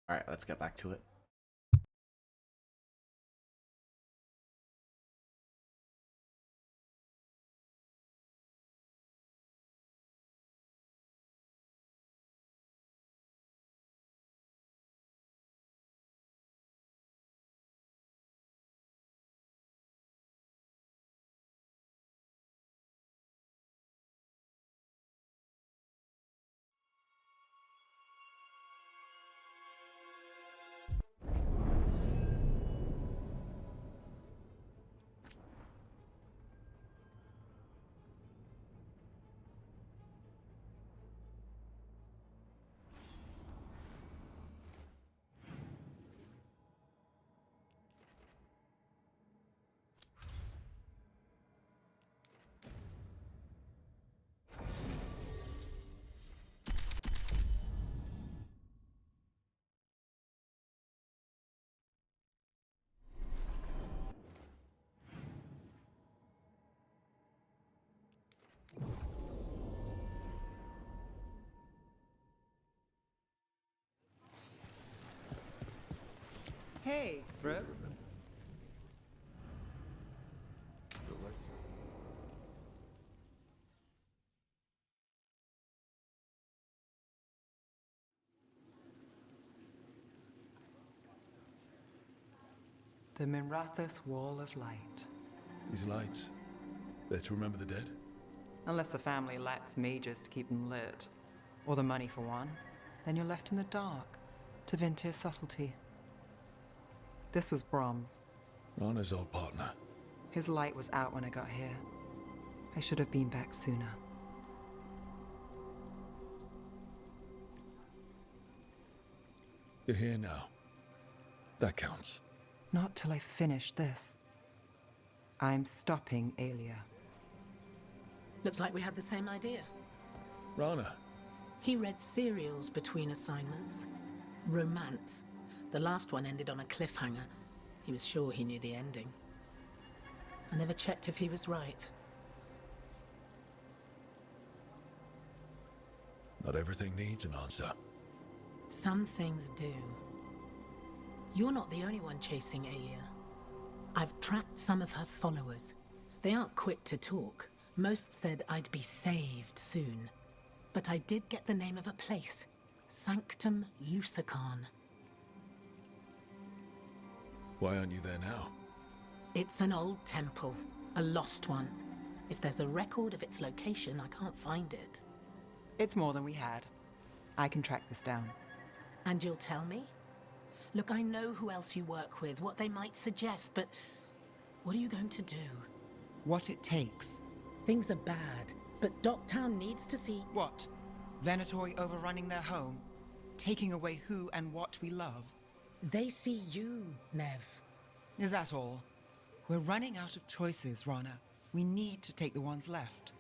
All right, let's get back to it. Hey, Brooke. The Minrathous Wall of Light. These lights, they're to remember the dead? Unless the family lacks mages to keep them lit, or the money for one, then you're left in the dark to vent his subtlety. This was Brahms. Rana's old partner. His light was out when I got here. I should have been back sooner. You're here now. That counts. Not till I finish this. I'm stopping Aelia. Looks like we had the same idea. Rana. He read serials between assignments. Romance. The last one ended on a cliffhanger. He was sure he knew the ending. I never checked if he was right. Not everything needs an answer. Some things do. You're not the only one chasing Aelia. I've tracked some of her followers. They aren't quick to talk. Most said I'd be saved soon. But I did get the name of a place. Sanctum Lucican. Why aren't you there now? It's an old temple. A lost one. If there's a record of its location, I can't find it. It's more than we had. I can track this down. And you'll tell me? Look, I know who else you work with, what they might suggest, but what are you going to do? What it takes. Things are bad, but Docktown needs to see... What? Venatori overrunning their home? Taking away who and what we love? They see you, Nev. Is that all? We're running out of choices, Rana. We need to take the ones left.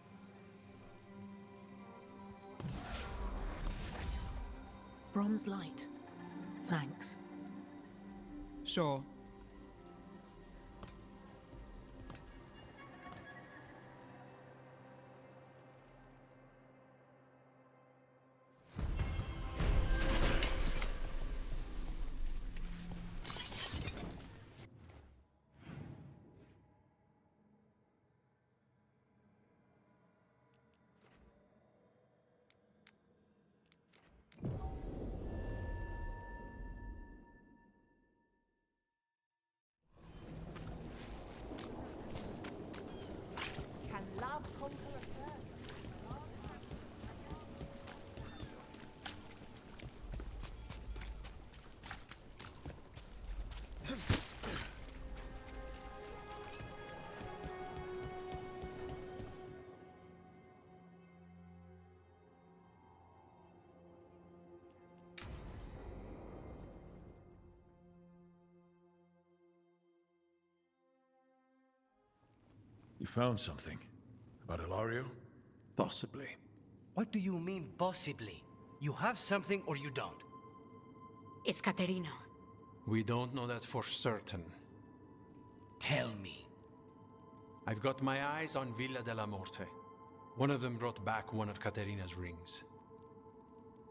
Brom's light. Thanks. Sure. Can love conquer a thirst? You found something. About Ilario? Possibly. What do you mean, possibly? You have something or you don't? It's Caterina. We don't know that for certain. Tell me. I've got my eyes on Villa della Morte. One of them brought back one of Caterina's rings.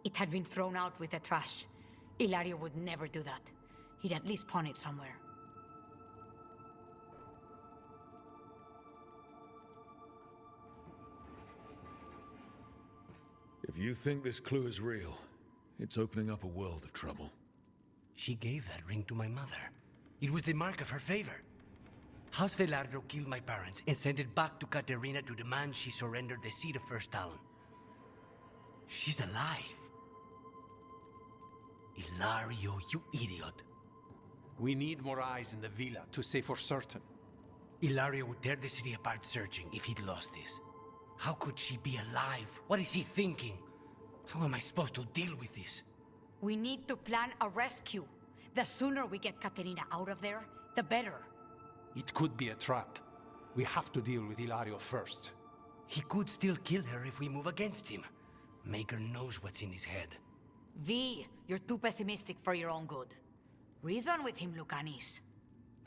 It had been thrown out with the trash. Ilario would never do that. He'd at least pawn it somewhere. If you think this clue is real, it's opening up a world of trouble. She gave that ring to my mother. It was the mark of her favor. House Velardo killed my parents and sent it back to Caterina to demand she surrender the seat of First Talon. She's alive. Ilario, you idiot. We need more eyes in the villa to say for certain. Ilario would tear the city apart searching if he'd lost this. How could she be alive? What is he thinking? How am I supposed to deal with this? We need to plan a rescue. The sooner we get Caterina out of there, the better. It could be a trap. We have to deal with Ilario first. He could still kill her if we move against him. Maker knows what's in his head. V, you're too pessimistic for your own good. Reason with him, Lucanis.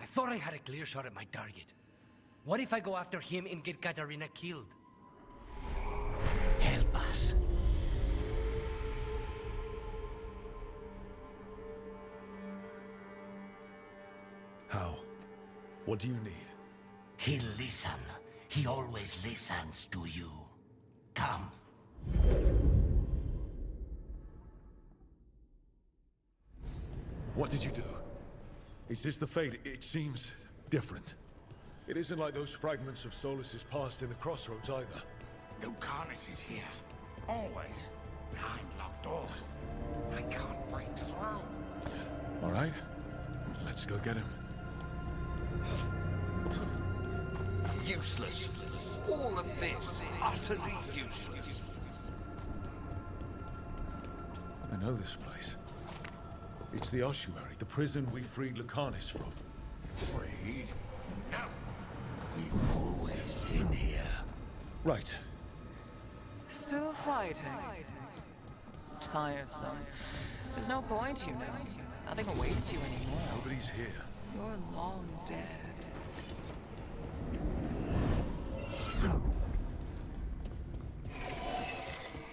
I thought I had a clear shot at my target. What if I go after him and get Caterina killed? Help us. How? What do you need? He'll listen. He always listens to you. Come. What did you do? Is this the fate? It seems different. It isn't like those fragments of Solus's past in the crossroads either. Lucanis is here. Always. Behind locked doors. I can't break through. All right, let's go get him. Useless. All of this, utterly useless. I know this place. It's the ossuary, the prison we freed Lucanis from. Freed? No. We've always been here. Right. Still fighting. Tiresome. There's no point, you know. Nothing awaits you anymore. Nobody's here. You're long dead.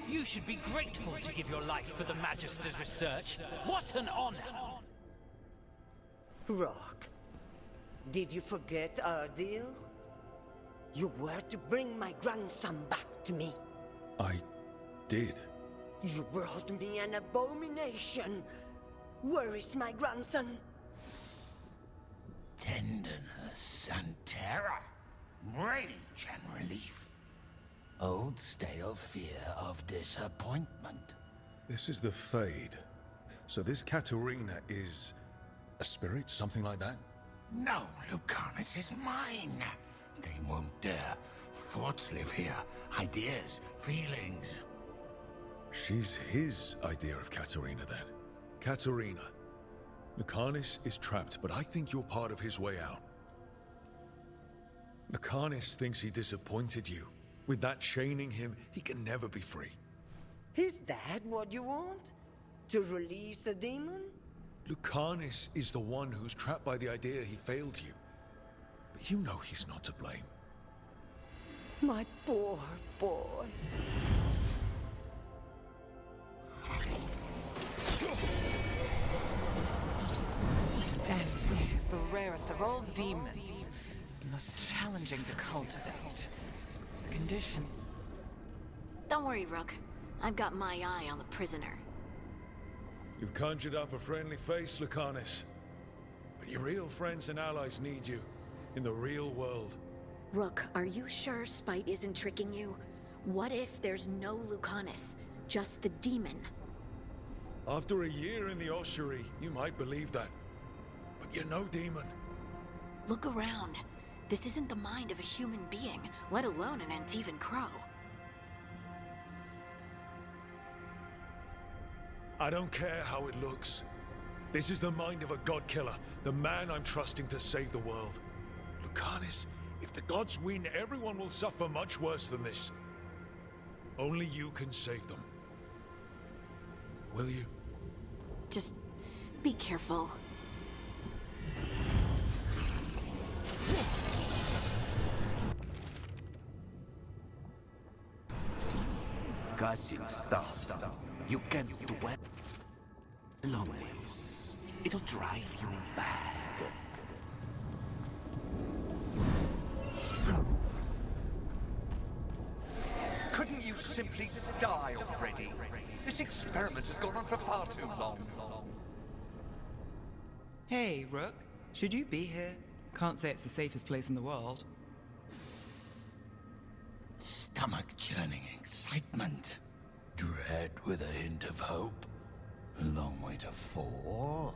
You should be grateful to give your life for the Magister's research. What an honor! Rock, did you forget our deal? You were to bring my grandson back to me. I did. You brought me an abomination. Where is my grandson? Tenderness and terror. Rage and relief. Old stale fear of disappointment. This is the Fade. So this Caterina is a spirit, something like that? No, Lucanis is mine. They won't dare. Thoughts live here. Ideas, feelings. She's his idea of Caterina, then. Caterina. Lucanis is trapped, but I think you're part of his way out. Lucanis thinks he disappointed you. With that chaining him, he can never be free. Is that what you want? To release a demon? Lucanis is the one who's trapped by the idea he failed you. But you know he's not to blame. My poor boy. Envy is the rarest of all demons. The most challenging to cultivate. The conditions... Don't worry, Rook. I've got my eye on the prisoner. You've conjured up a friendly face, Lucanis. But your real friends and allies need you. In the real world. Rook, are you sure Spite isn't tricking you? What if there's no Lucanis? Just the demon? After a year in the ossuary, you might believe that. But you're no demon. Look around. This isn't the mind of a human being, let alone an Antivan crow. I don't care how it looks. This is the mind of a god killer, the man I'm trusting to save the world. Lucanis, if the gods win, everyone will suffer much worse than this. Only you can save them. Will you? Just be careful. Gussing stuff. You can't do it. Loneliness. It'll drive you mad. Couldn't you simply die already? This experiment has gone on for far too long. Hey, Rook. Should you be here? Can't say it's the safest place in the world. Stomach-churning excitement. Dread with a hint of hope. Long way to fall.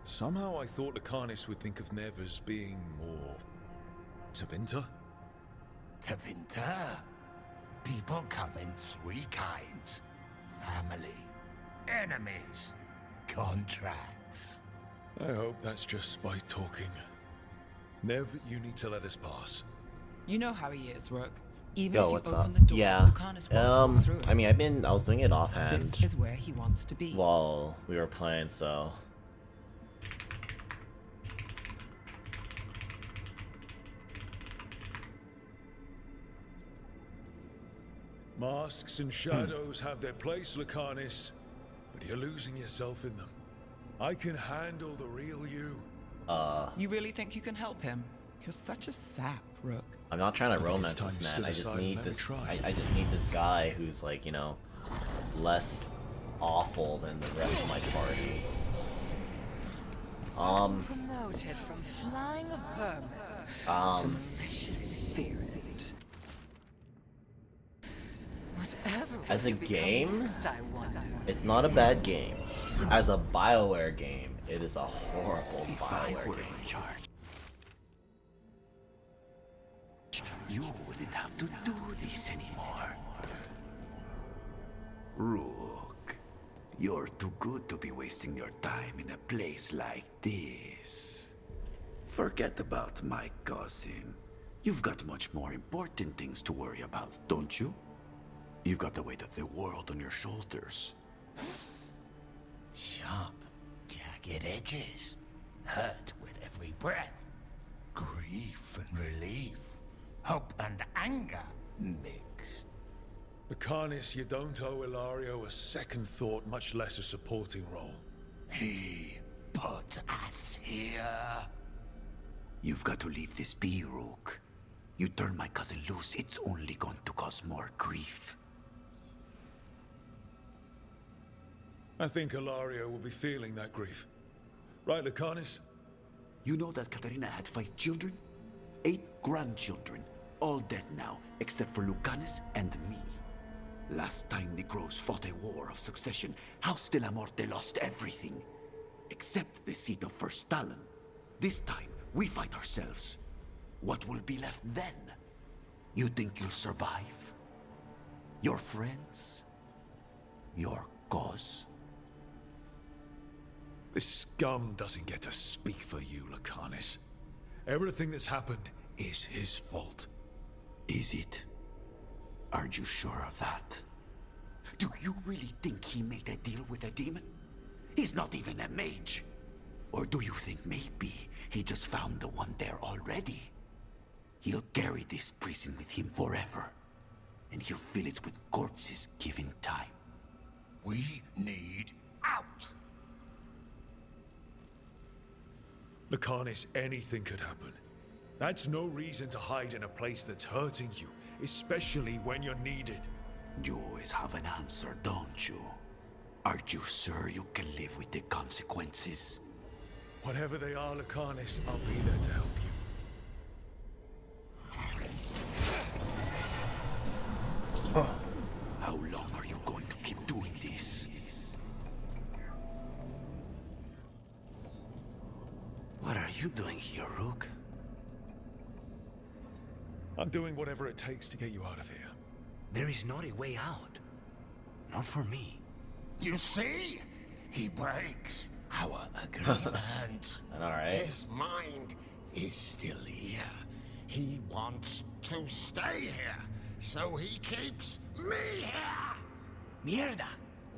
Somehow I thought Lucanus would think of Nev as being more... Tevinter? Tevinter? People come in three kinds. Family, enemies, contracts. I hope that's just spite talking. Nev, you need to let us pass. You know how he is, Rook. Even Yo, if what's you up? open the door, Yeah. Lucanus won't walk through it. I mean, I was doing it offhand. This is where he wants to be. While we were playing, so. Masks and shadows have their place, Lucanus, but you're losing yourself in them. I can handle the real you. You really think you can help him? You're such a sap, Rook. I'm not trying to romance this man. I just need this. I just need this guy who's like, you know, less awful than the rest of my party. Promoted from flying vermin to malicious spirit. Whatever as a game, next, I wonder. it's not a bad game. As a BioWare game, it is a horrible BioWare game. You wouldn't have to do this anymore. Rook, you're too good to be wasting your time in a place like this. Forget about my cousin. You've got much more important things to worry about, don't you? You've got the weight of the world on your shoulders. Sharp, jagged edges. Hurt with every breath. Grief and relief. Hope and anger mixed. Lucanus, you don't owe Ilario a second thought, much less a supporting role. He put us here. You've got to leave this be, Rook. You turn my cousin loose, it's only going to cause more grief. I think Ilario will be feeling that grief. Right, Lucanus? You know that Katarina had 5 children? 8 grandchildren. All dead now, except for Lucanus and me. Last time the Groves fought a war of succession, House de la Morte lost everything. Except the seat of First Talon. This time, we fight ourselves. What will be left then? You think you'll survive? Your friends? Your cause? This scum doesn't get to speak for you, Lucanus. Everything that's happened is his fault. Is it? Are you sure of that? Do you really think he made a deal with a demon? He's not even a mage. Or do you think maybe he just found the one there already? He'll carry this prison with him forever. And he'll fill it with corpses given time. We need out. Lucanus, anything could happen. That's no reason to hide in a place that's hurting you, especially when you're needed. You always have an answer, don't you? Aren't you sure you can live with the consequences? Whatever they are, Lucanus, I'll be there to help you. How long are you going to keep doing this? What are you doing here, Rook? I'm doing whatever it takes to get you out of here. There is not a way out. Not for me. You see? He breaks our agreement. Alright. His mind is still here. He wants to stay here, so he keeps me here. Mierda!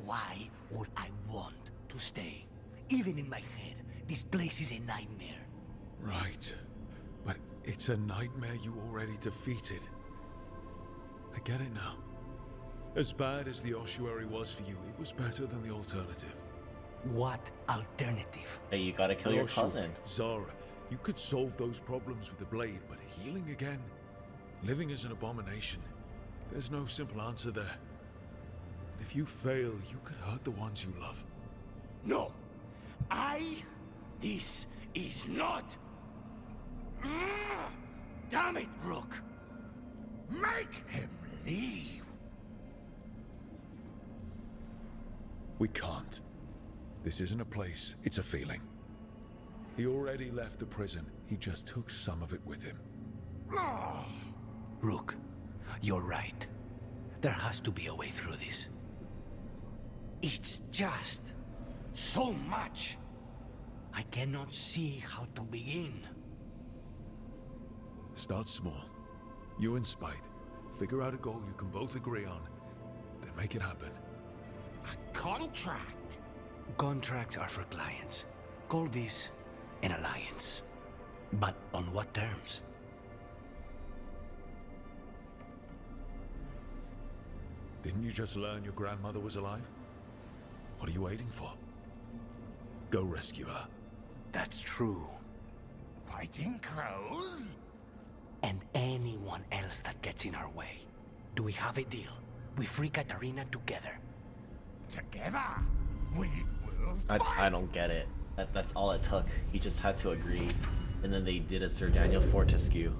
Why would I want to stay? Even in my head, this place is a nightmare. Right. But it's a nightmare you already defeated. I get it now. As bad as the ossuary was for you, it was better than the alternative. What alternative? Hey, you gotta kill your cousin. Zara, you could solve those problems with the blade, but healing again? Living is an abomination. There's no simple answer there. If you fail, you could hurt the ones you love. No! This is not... Damn it, Rook! Make him leave! We can't. This isn't a place, it's a feeling. He already left the prison. He just took some of it with him. Rook, you're right. There has to be a way through this. It's just so much. I cannot see how to begin. Start small. You and Spite. Figure out a goal you can both agree on. Then make it happen. A contract? Contracts are for clients. Call this an alliance. But on what terms? Didn't you just learn your grandmother was alive? What are you waiting for? Go rescue her. That's true. Fighting crows? And anyone else that gets in our way. Do we have a deal? We free Katarina together. Together? We will fight! I don't get it. That's all it took. He just had to agree. And then they did a Sir Daniel Fortescue.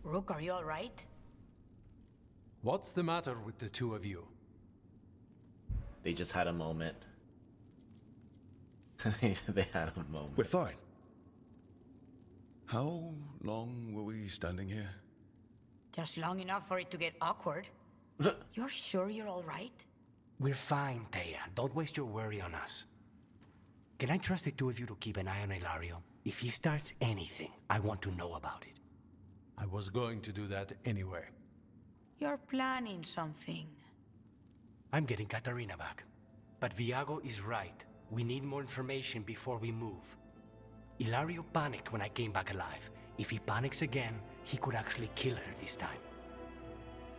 Rook, are you alright? What's the matter with the two of you? They just had a moment. They had a moment. We're fine. How long were we standing here? Just long enough for it to get awkward. You're sure you're alright? We're fine, Taya. Don't waste your worry on us. Can I trust the two of you to keep an eye on Ilario? If he starts anything, I want to know about it. I was going to do that anyway. You're planning something. I'm getting Katarina back. But Viago is right. We need more information before we move. Ilario panicked when I came back alive. If he panics again, he could actually kill her this time.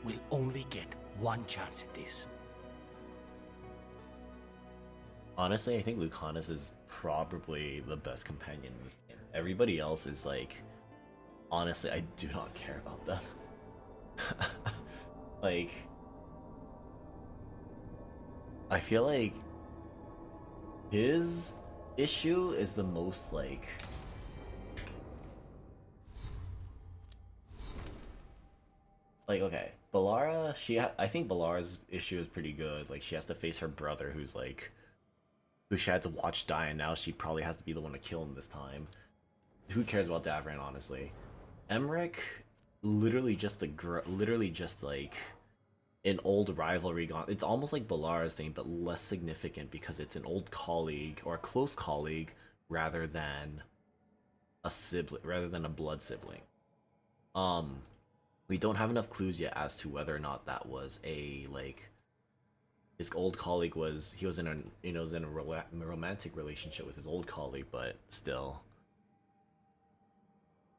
We'll only get one chance at this. Honestly, I think Lucanus is probably the best companion in this game. Everybody else is like... Honestly, I do not care about them. Like... I feel like... his issue is the most like... okay, Balara, I think Balara's issue is pretty good. Like, she has to face her brother who's like... who she had to watch die, and now she probably has to be the one to kill him this time. Who cares about Davran, honestly? Emmerich, literally just like an old rivalry gone. It's almost like Balara's thing, but less significant because it's an old colleague or a close colleague rather than a sibling, rather than a blood sibling. We don't have enough clues yet as to whether or not that was a like his old colleague was in a romantic relationship with his old colleague, but still.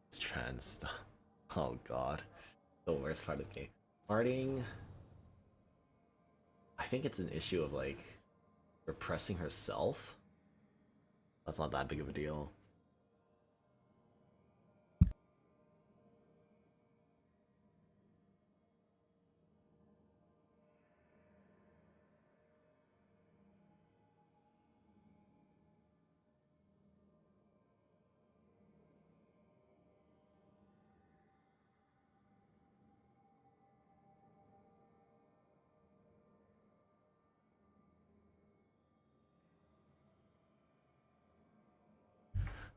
It's trans stuff. Oh god. The worst part of the game. Farting. I think it's an issue of like repressing herself. That's not that big of a deal.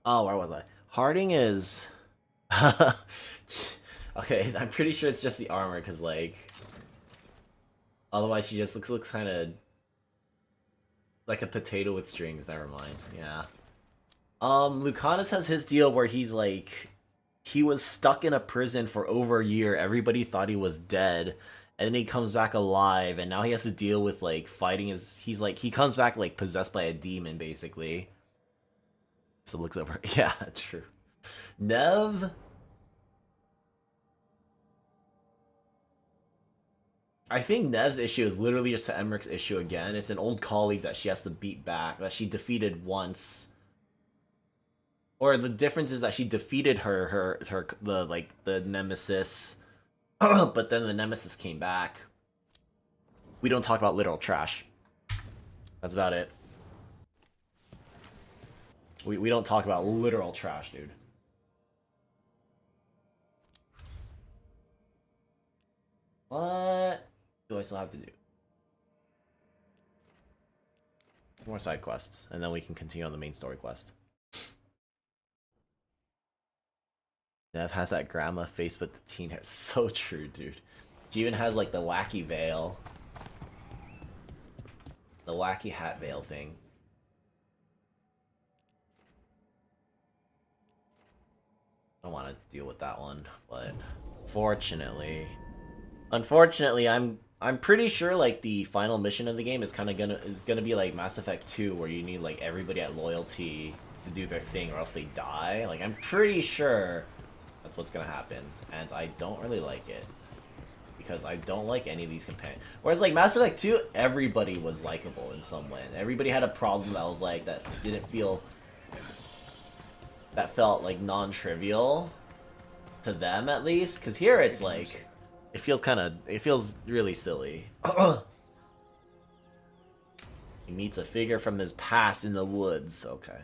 Oh, where was I? Harding is... okay, I'm pretty sure it's just the armor, because, like... Otherwise, she just looks kind of... like a potato with strings, never mind. Yeah. Lucanus has his deal where he's, like... he was stuck in a prison for over a year, everybody thought he was dead, and then he comes back alive, and now he has to deal with, like, fighting his... he's, like, he comes back, like, possessed by a demon, basically. So looks over. Yeah, true. Nev. I think Nev's issue is literally just Emmerich's issue again. It's an old colleague that she has to beat back, that she defeated once. Or the difference is that she defeated the nemesis, but then the nemesis came back. We don't talk about literal trash. That's about it. We don't talk about literal trash, dude. What do I still have to do? More side quests, and then we can continue on the main story quest. Nev has that grandma face, but the teen hair. So true, dude. She even has like the wacky veil. The wacky hat veil thing. I don't want to deal with that one, but unfortunately, I'm pretty sure like the final mission of the game is gonna be like Mass Effect 2, where you need like everybody at loyalty to do their thing, or else they die. Like I'm pretty sure that's what's gonna happen, and I don't really like it because I don't like any of these companions. Whereas like Mass Effect 2, everybody was likable in some way. Everybody had a problem that was like that felt like non-trivial to them at least. Because here it's like it feels really silly. He meets a figure from his past in the woods. Okay.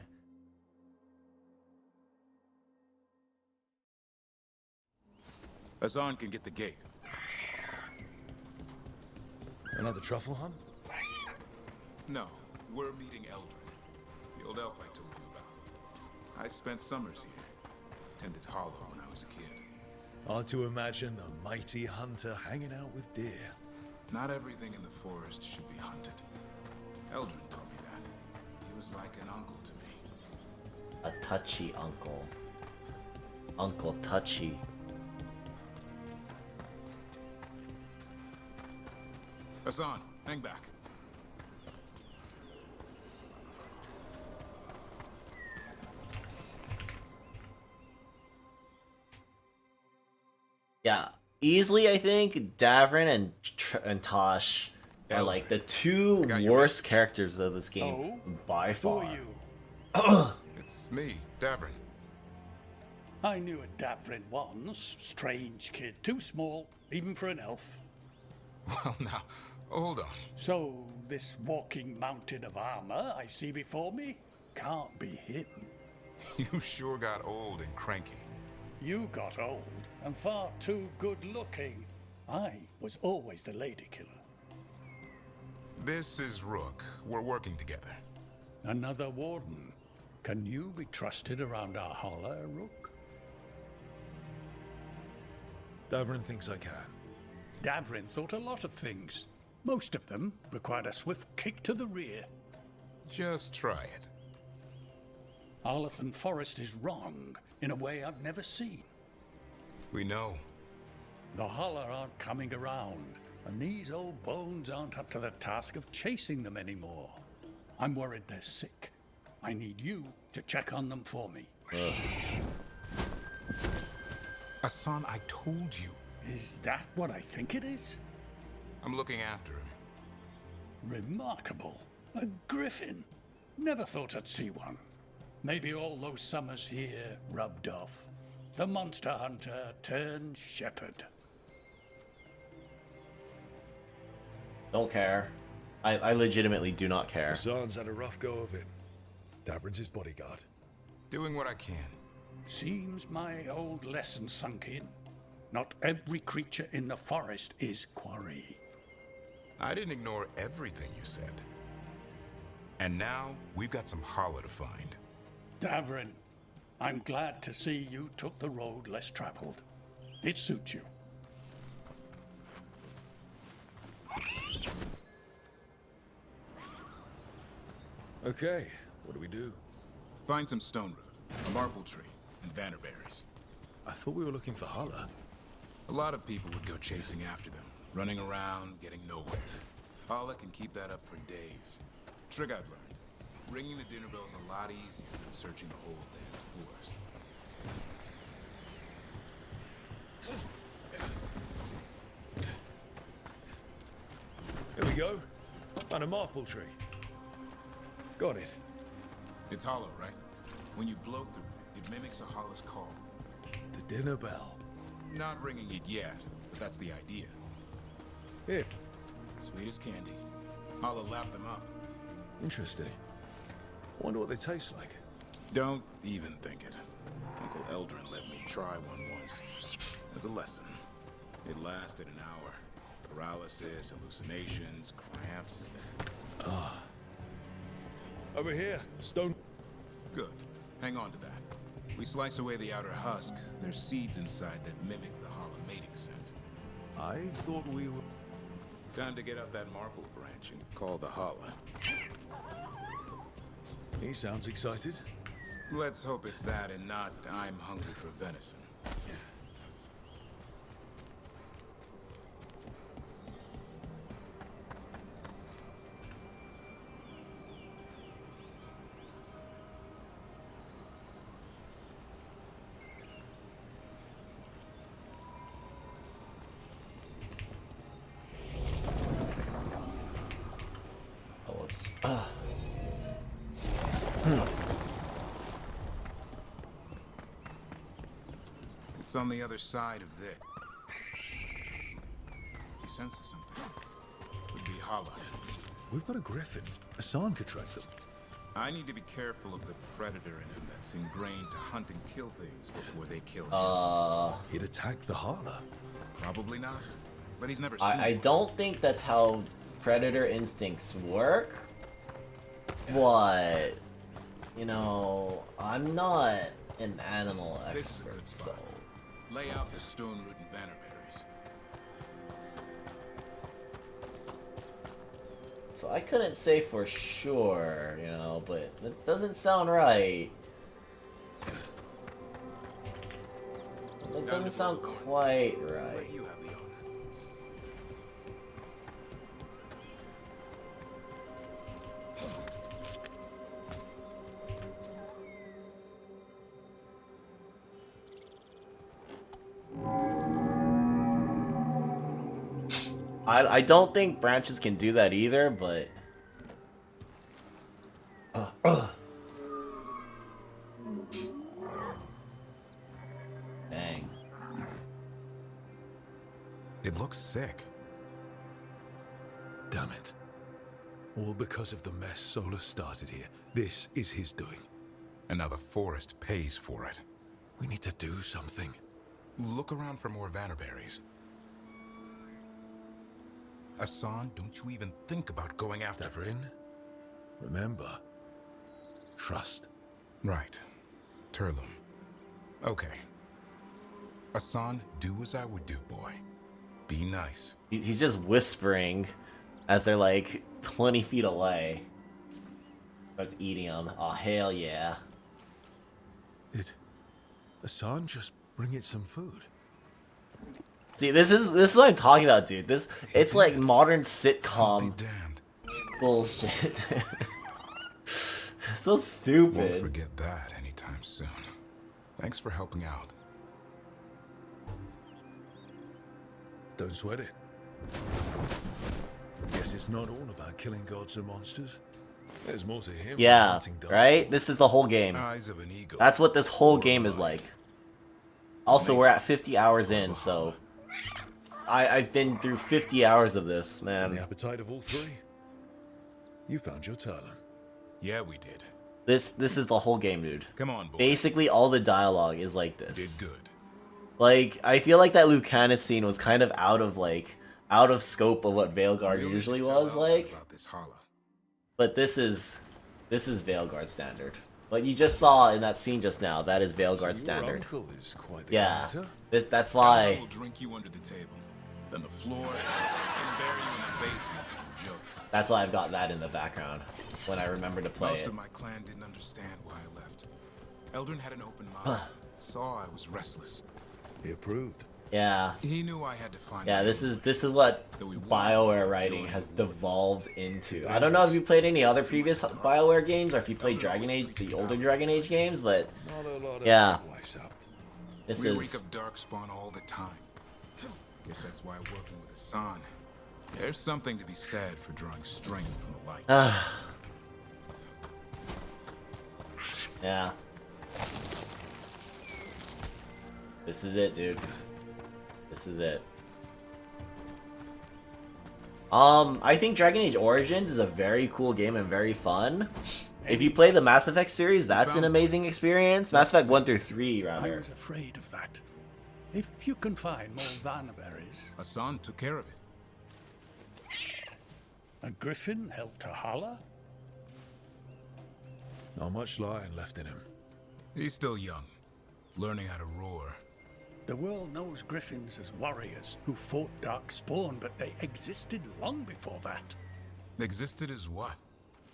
Hassan can get the gate. Another truffle hunt? No, we're meeting Eldred, the old elf I told you about. I spent summers here. Tended Hollow when I was a kid. Hard to imagine the mighty hunter hanging out with deer. Not everything in the forest should be hunted. Eldred told me that. He was like an uncle to me. A touchy uncle. Uncle Touchy. Hassan, hang back. Yeah, easily I think Davrin and Tosh are like the two worst characters of this game by far. Who are you? It's me, Davrin. I knew a Davrin once. Strange kid, too small, even for an elf. Well, now, hold on. So, this walking mountain of armor I see before me can't be him. You sure got old and cranky. You got old and far too good looking. I was always the lady killer. This is Rook. We're working together. Another warden. Can you be trusted around our holler, Rook? Davrin thinks I can. Davrin thought a lot of things. Most of them required a swift kick to the rear. Just try it. Arlathan Forest is wrong in a way I've never seen. We know. The holler aren't coming around, and these old bones aren't up to the task of chasing them anymore. I'm worried they're sick. I need you to check on them for me. Hassan, I told you. Is that what I think it is? I'm looking after him. Remarkable. A griffin. Never thought I'd see one. Maybe all those summers here rubbed off. The monster hunter turned shepherd. Don't care. I legitimately do not care. Hassan's had a rough go of it. Davrin's his bodyguard. Doing what I can. Seems my old lesson sunk in. Not every creature in the forest is quarry. I didn't ignore everything you said. And now, we've got some holler to find. Davrin, I'm glad to see you took the road less traveled. It suits you. Okay, what do we do? Find some stone root, a marble tree, and vannerberries. I thought we were looking for Holler. A lot of people would go chasing after them, running around, getting nowhere. Holler can keep that up for days. Trick I've learned. Ringing the dinner bell's a lot easier than searching the whole damn forest. you go. And a marple tree. Got it. It's hollow, right? When you blow through it, it mimics a hollow's call. The dinner bell. Not ringing it yet, but that's the idea. Here. Sweet as candy. Holla lap them up. Interesting. Wonder what they taste like. Don't even think it. Uncle Eldrin let me try one once. As a lesson. It lasted an hour. Paralysis, hallucinations, cramps. Ah. Over here, stone. Good. Hang on to that. We slice away the outer husk. There's seeds inside that mimic the hollow mating scent. I thought we were... Time to get out that marble branch and call the holla. He sounds excited. Let's hope it's that and not I'm hungry for venison. It's on the other side of this. He senses something. Would be hollow. We've got a griffin. Hassan could track them. I need to be careful of the predator in him that's ingrained to hunt and kill things before they kill him. He'd attack the Hala. Probably not. But he's never seen I don't think that's how predator instincts work. But, you know, I'm not an animal expert, so... Lay out the stone root and bannerberries. So I couldn't say for sure, you know, but that doesn't sound right. That doesn't sound quite right. You have the honor. I don't think branches can do that either, but... Dang. It looks sick. Damn it. All because of the mess Solus started here. This is his doing. And now the forest pays for it. We need to do something. Look around for more vannerberries. Hassan, don't you even think about going after... Devrin, remember, trust. Right. Turlum. Okay. Hassan, do as I would do, boy. Be nice. He's just whispering as they're like 20 feet away. Starts eating them. Oh, hell yeah. Did Hassan just bring it some food? See, this is what I'm talking about, dude. It's like modern sitcom bullshit. So stupid. Won't forget that anytime soon. Thanks for helping out. Don't sweat it. Guess it's not all about killing gods and monsters. There's more to him. Yeah, right? This is the whole game. Eyes of an eagle. That's what this whole game is like. Also, we're at 50 hours in, so... I've been through 50 hours of this, man. The appetite of all three. You found your Turlum. Yeah, we did. This is the whole game, dude. Come on, boy. Basically, all the dialogue is like this. Did good. Like, I feel like that Lucanus scene was kind of out of scope of what Veilguard usually was like. But this is Veilguard standard. What you just saw in that scene just now, that is Veilguard standard. Uncle is quite the yeah, character. that's why. I will drink you under the table, then the floor, and bury you in the basement as a joke. That's why I've got that in the background when I remember to play Most it. of my clan didn't understand why I left. Eldrin had an open mind. Saw I was restless. He approved. Yeah. He knew I had to find. Yeah, this is what BioWare writing has devolved into. I don't know if you played any other previous BioWare games or if you played Dragon Age, the older Dragon Age games, but yeah, we reek of darkspawn all the time. Guess that's why working with Hassan There's something to be said for drawing strength from the light. Yeah. This is it, dude. This is it. I think Dragon Age Origins is a very cool game and very fun. If you play the Mass Effect series, that's an amazing experience. Mass Effect 1 through 3, rather. I was afraid of that. If you can find more Vanaberries. Hassan took care of it. A griffin helped Tahala? Not much lion left in him. He's still young, learning how to roar. The world knows griffins as warriors who fought Darkspawn, but they existed long before that. Existed as what?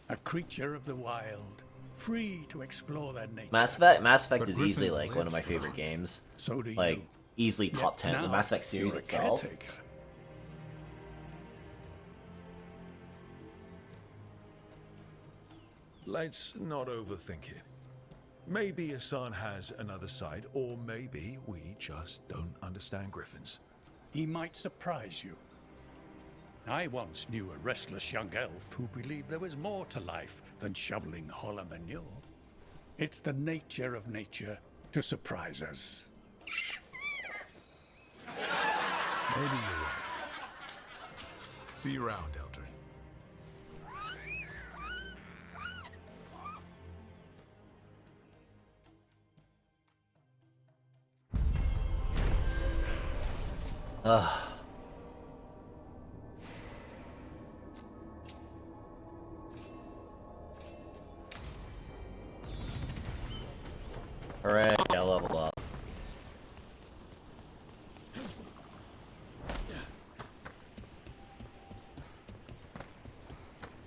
A creature of the wild, free to explore their nature. Mass Effect is easily like one of my favorite games. So do like you. Easily top 10. The Mass Effect series itself. Caretaker. Let's not overthink it. Maybe Hassan has another side, or maybe we just don't understand griffins. He might surprise you. I once knew a restless young elf who believed there was more to life than shoveling hollow manure. It's the nature of nature to surprise us. Maybe you're right. See you around, Eldrin. Hooray, I leveled up.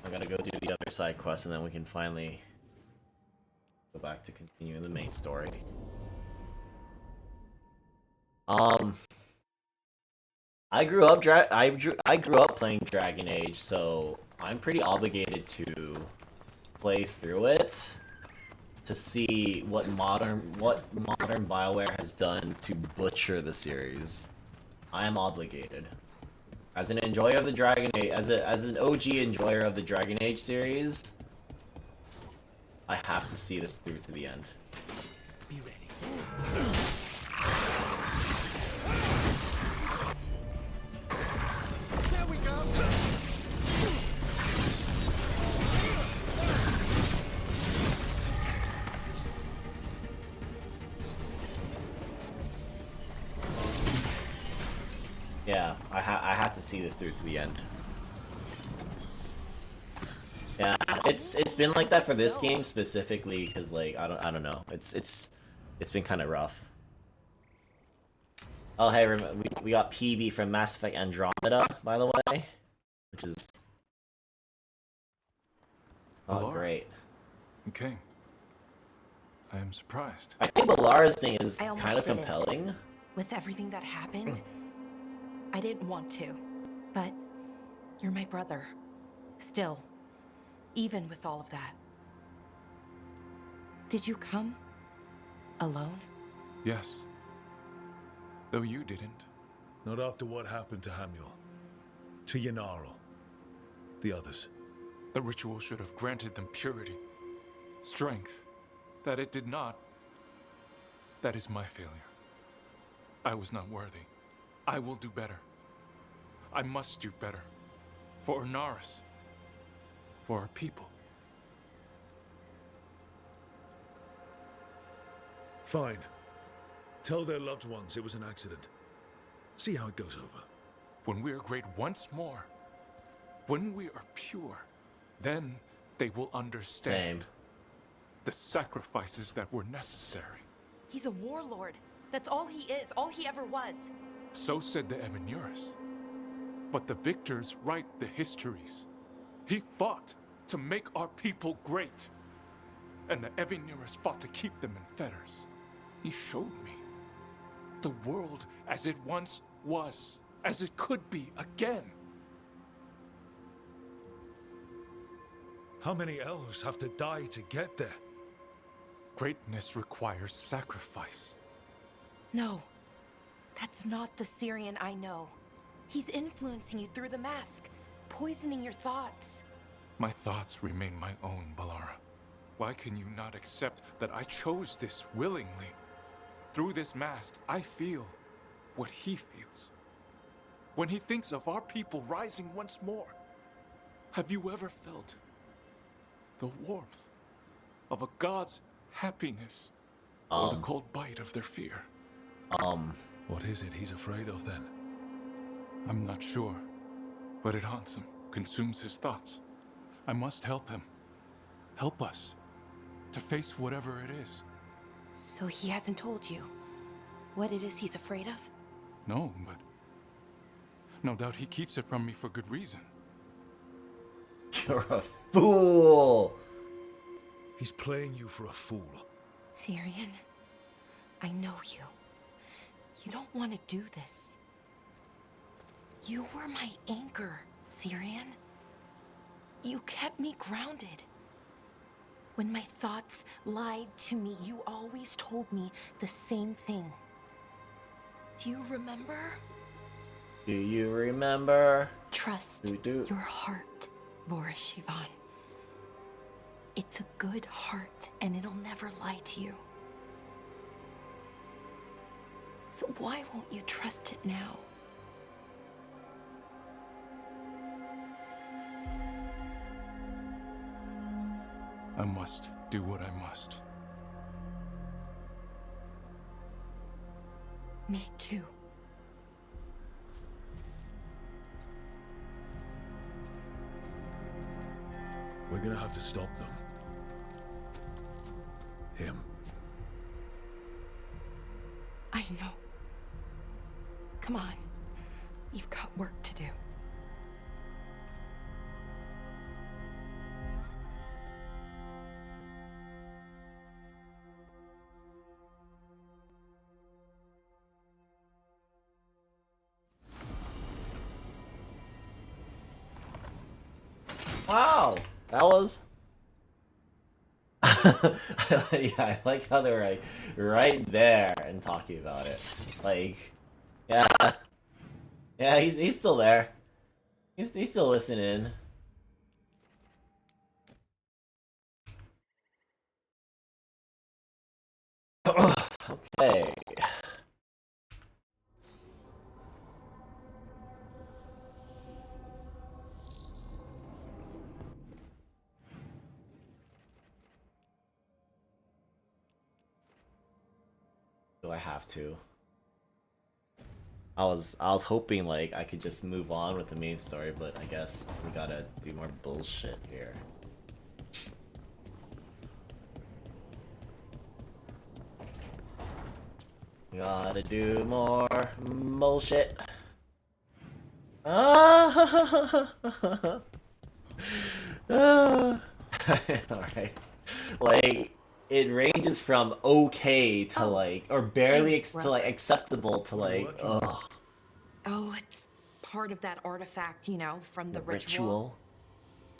I gotta go do the other side quest and then we can finally go back to continue the main story. I grew up playing Dragon Age, so I'm pretty obligated to play through it to see what modern BioWare has done to butcher the series. I am obligated. As an enjoyer of the Dragon Age, as an OG enjoyer of the Dragon Age series, I have to see this through to the end. Be ready. There we go. Yeah, I have to see this through to the end. Yeah, it's been like that for this game specifically because like I don't know. It's been kind of rough. Oh hey, we got PB from Mass Effect Andromeda, by the way, which is great. Okay. I am surprised. I think Balara's thing is I almost kind of did it. compelling. With everything that happened, I didn't want to, but you're my brother. Still, even with all of that. Did you come? Alone? Yes. Though you didn't. Not after what happened to Hamuel. To Yanarl. The others. The ritual should have granted them purity. Strength. That it did not. That is my failure. I was not worthy. I will do better. I must do better. For Ornaris. For our people. Fine. Tell their loved ones it was an accident. See how it goes over. When we are great once more, when we are pure, then they will understand the sacrifices that were necessary. He's a warlord. That's all he is, all he ever was. So said the Evanuris. But the victors write the histories. He fought to make our people great. And the Evanuris fought to keep them in fetters. He showed me the world as it once was, as it could be again. How many elves have to die to get there? Greatness requires sacrifice. No, that's not the Syrian I know. He's influencing you through the mask, poisoning your thoughts. My thoughts remain my own, Balara. Why can you not accept that I chose this willingly? Through this mask, I feel what he feels. When he thinks of our people rising once more, have you ever felt the warmth of a god's happiness or the cold bite of their fear? What is it he's afraid of then? I'm not sure, but it haunts him, consumes his thoughts. I must help him. Help us to face whatever it is. So he hasn't told you what it is he's afraid of? No, but no doubt he keeps it from me for good reason. You're a fool! He's playing you for a fool. Syrian, I know you. You don't want to do this. You were my anchor, Syrian. You kept me grounded. When my thoughts lied to me, you always told me the same thing. Do you remember? Do you remember? Trust your heart, Boris Shivan. It's a good heart, and it'll never lie to you. So why won't you trust it now? I must do what I must. Me too. We're gonna have to stop them. Him. I know. Come on. You've got work to do. Wow, that was... yeah, I like how they're like right there and talking about it. Like, yeah, he's still there. He's still listening. Okay. Do I have to? I was hoping like I could just move on with the main story, but I guess we gotta do more bullshit here. We gotta do more bullshit. Alright. Like, it ranges from okay to like, or barely to like acceptable to like, ugh. Oh, it's part of that artifact, you know, from the ritual.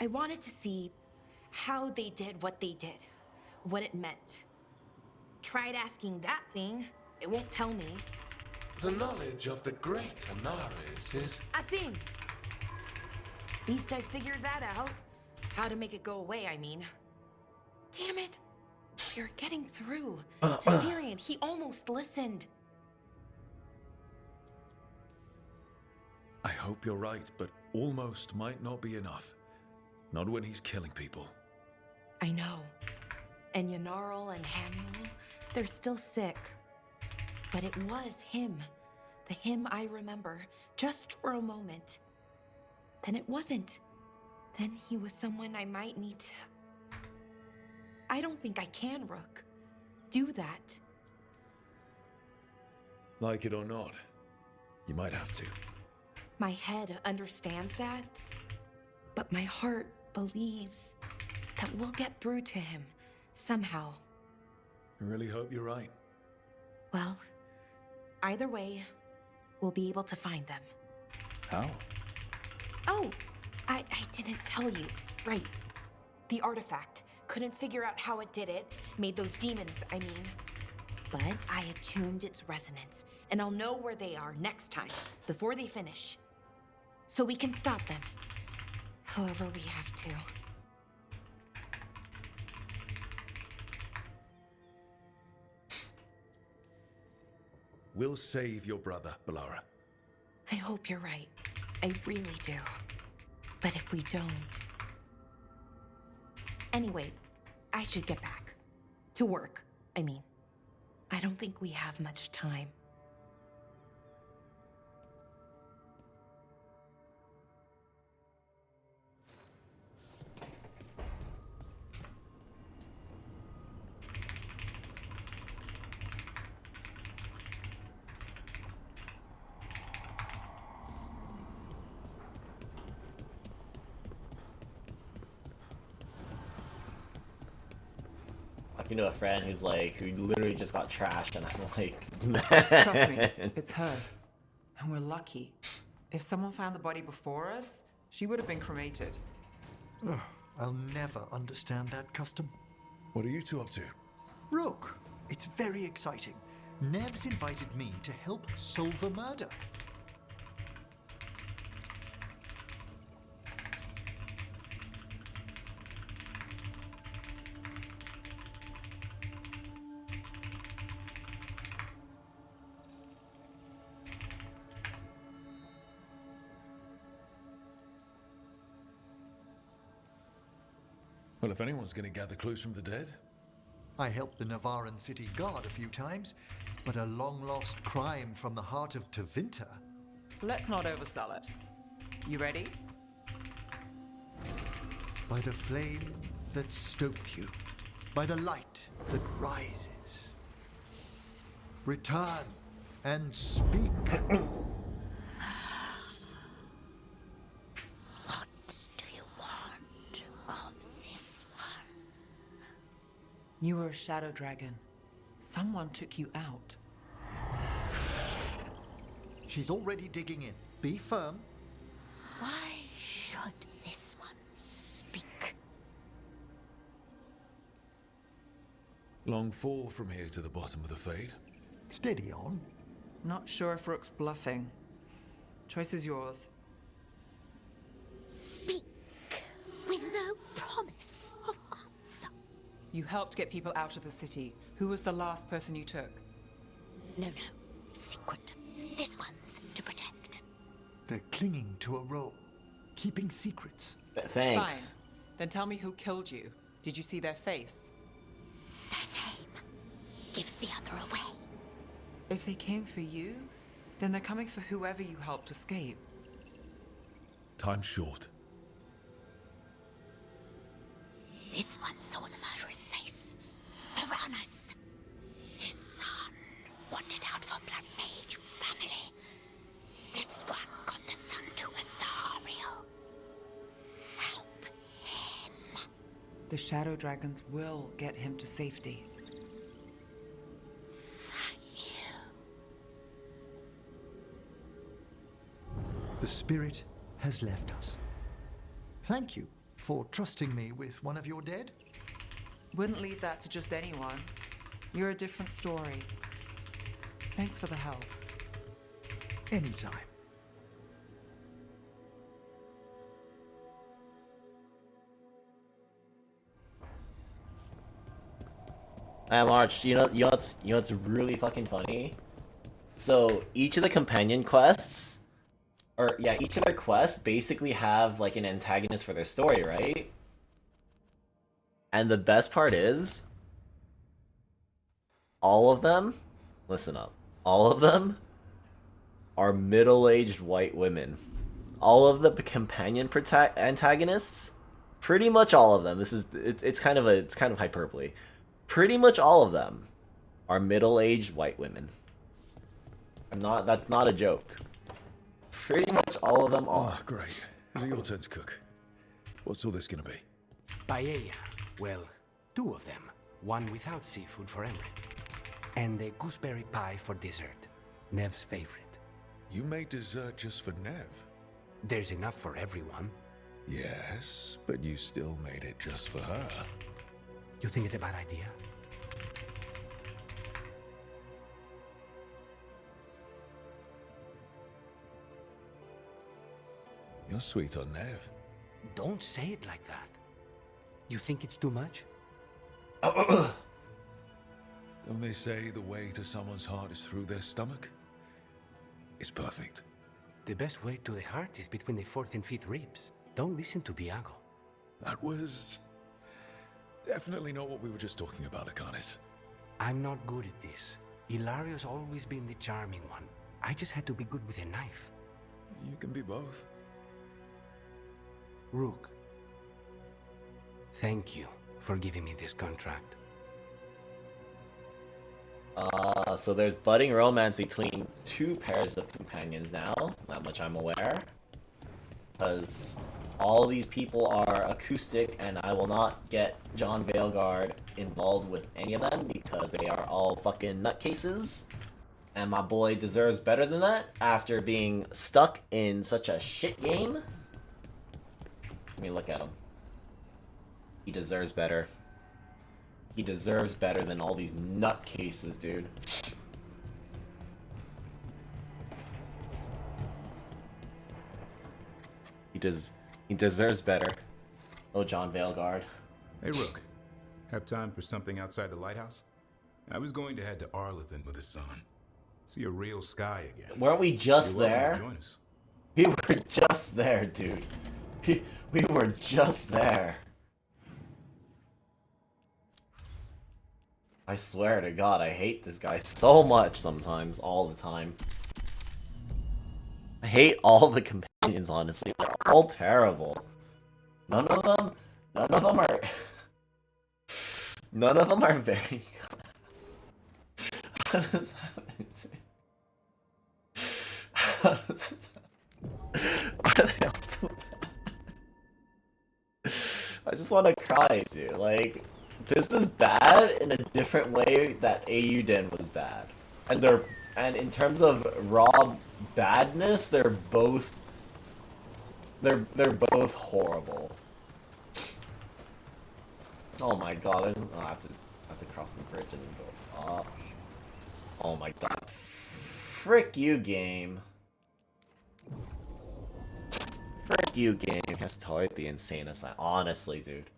I wanted to see how they did what they did, what it meant. Tried asking that thing, it won't tell me. The knowledge of the great Anaris is... A thing! At least I figured that out. How to make it go away, I mean. Damn it! You're getting through to Syrian. He almost listened. I hope you're right, but almost might not be enough. Not when he's killing people. I know. And Yanarl and Hamuel, they're still sick. But it was him. The him I remember, just for a moment. Then it wasn't. Then he was someone I might need to... I don't think I can, Rook. Do that. Like it or not, you might have to. My head understands that, but my heart believes that we'll get through to him somehow. I really hope you're right. Well, either way, we'll be able to find them. How? Oh, I didn't tell you. Right. The artifact. Couldn't figure out how it did it. Made those demons, I mean. But I attuned its resonance, and I'll know where they are next time, before they finish. so we can stop them. However we have to. We'll save your brother, Balara. I hope you're right. I really do. But if we don't... Anyway, I should get back. To work, I mean. I don't think we have much time. You know, a friend who's like, who literally just got trashed, and I'm like, Trust me, it's her. And we're lucky. If someone found the body before us, she would have been cremated. Ugh, I'll never understand that custom. What are you two up to? Look, it's very exciting. Nev's invited me to help solve a murder. Well, if anyone's going to gather clues from the dead. I helped the Navaran city guard a few times, but a long-lost crime from the heart of Tevinter. Let's not oversell it. You ready? By the flame that stoked you, by the light that rises. Return and speak. You were a shadow dragon. Someone took you out. She's already digging in. Be firm. Why should this one speak? Long fall from here to the bottom of the Fade. Steady on. Not sure if Rook's bluffing. Choice is yours. Speak with no promise of answer. You helped get people out of the city. Who was the last person you took? No. Secret. This one's to protect. They're clinging to a role, keeping secrets. Thanks. Fine. Then tell me who killed you. Did you see their face? Their name gives the other away. If they came for you, then they're coming for whoever you helped escape. Time's short. This one saw the murderer's face. Piranhas. His son wanted out for Blood Mage family. This one got the son to Azariel. Help him. The shadow dragons will get him to safety. Thank you. The spirit has left us. Thank you for trusting me with one of your dead. Wouldn't leave that to just anyone. You're a different story. Thanks for the help. Anytime. March, you know what's really fucking funny? So each of the companion quests, each of their quests basically have like an antagonist for their story, right? And the best part is, all of them, listen up, all of them are middle-aged white women. All of the companion antagonists, pretty much all of them. It's kind of hyperbole. Pretty much all of them are middle-aged white women. That's not a joke. Pretty much all of them are. Oh, great. Is it your turn to cook? What's all this gonna be? Paella. Well, 2 of them. One without seafood for Emmerich. And a gooseberry pie for dessert. Nev's favorite. You made dessert just for Nev? There's enough for everyone. Yes, but you still made it just for her. You think it's a bad idea? You're sweet on Nev. Don't say it like that. You think it's too much? Don't they say the way to someone's heart is through their stomach? It's perfect. The best way to the heart is between the fourth and fifth ribs. Don't listen to Biago. That was definitely not what we were just talking about, Lucanus. I'm not good at this. Hilario's always been the charming one. I just had to be good with a knife. You can be both. Rook, thank you for giving me this contract. So there's budding romance between two pairs of companions now, that much I'm aware. Because all these people are acoustic, and I will not get John Veilguard involved with any of them because they are all fucking nutcases. And my boy deserves better than that after being stuck in such a shit game. Let me look at him. He deserves better. He deserves better than all these nutcases, dude. He deserves better. Oh, John Veilguard. Hey, Rook. Have time for something outside the lighthouse? I was going to head to Arlington with the sun. See a real sky again. Weren't we just You're welcome there? to join us. We were just there, dude. We were just there. I swear to God, I hate this guy so much sometimes, all the time. I hate all the companions, honestly. They're all terrible. None of them are... None of them are very good. What is happening to me? Why are they all so bad? I just want to cry, dude. Like, this is bad in a different way that Auden was bad. And in terms of raw badness, they're both horrible. Oh my God, I have to cross the bridge and then go up. Oh my God. Frick you, game. Frick you, game. Has to tolerate the insane aside. Honestly, dude.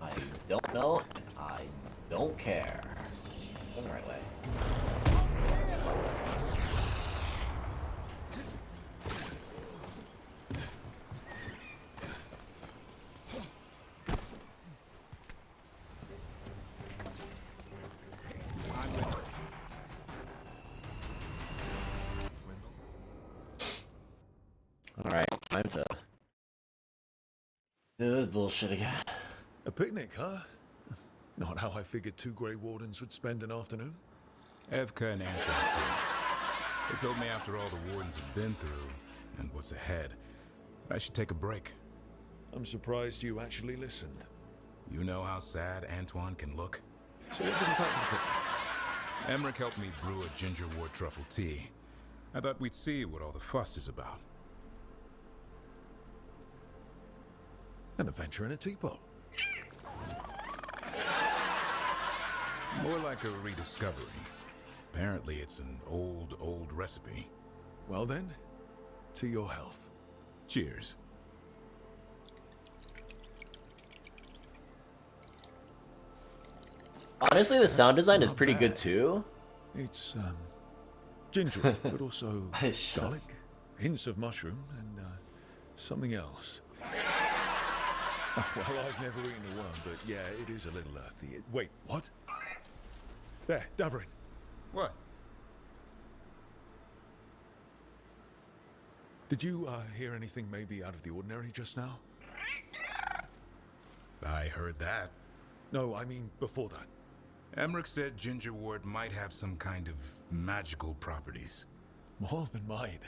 I don't know, and I don't care. Going the right way. Alright, time to do this bullshit again. A picnic, huh? Not how I figured two Grey Wardens would spend an afternoon. Evka and Antoine's doing. They told me after all the Wardens have been through, and what's ahead, I should take a break. I'm surprised you actually listened. You know how sad Antoine can look? So what did you pack for the picnic? Emmerich helped me brew a ginger wort truffle tea. I thought we'd see what all the fuss is about. An adventure in a teapot. More like a rediscovery. Apparently it's an old recipe. Well then, to your health. Cheers. Honestly, the sound design is pretty good too. It's ginger, but also garlic, hints of mushroom, and something else. Well, I've never eaten a worm, but yeah, it is a little earthy. Wait, what? There, Davarin. What? Did you hear anything maybe out of the ordinary just now? I heard that. No, I mean before that. Emmerich said ginger wort might have some kind of magical properties. More than mine.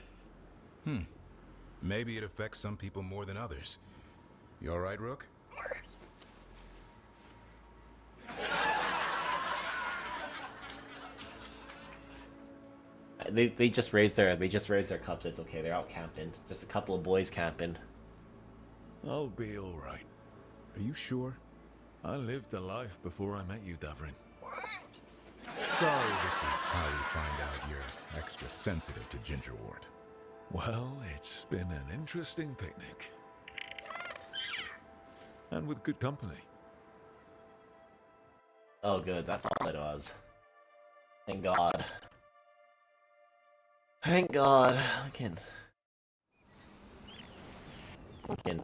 Maybe it affects some people more than others. You all right, Rook? They just raised their cups. It's okay. They're out camping. Just a couple of boys camping. I'll be all right. Are you sure? I lived a life before I met you, Davrin. Sorry, this is how we find out you're extra sensitive to gingerwort. Well, it's been an interesting picnic. And with good company. Oh, good. That's all it was. Thank God. Thank God. We can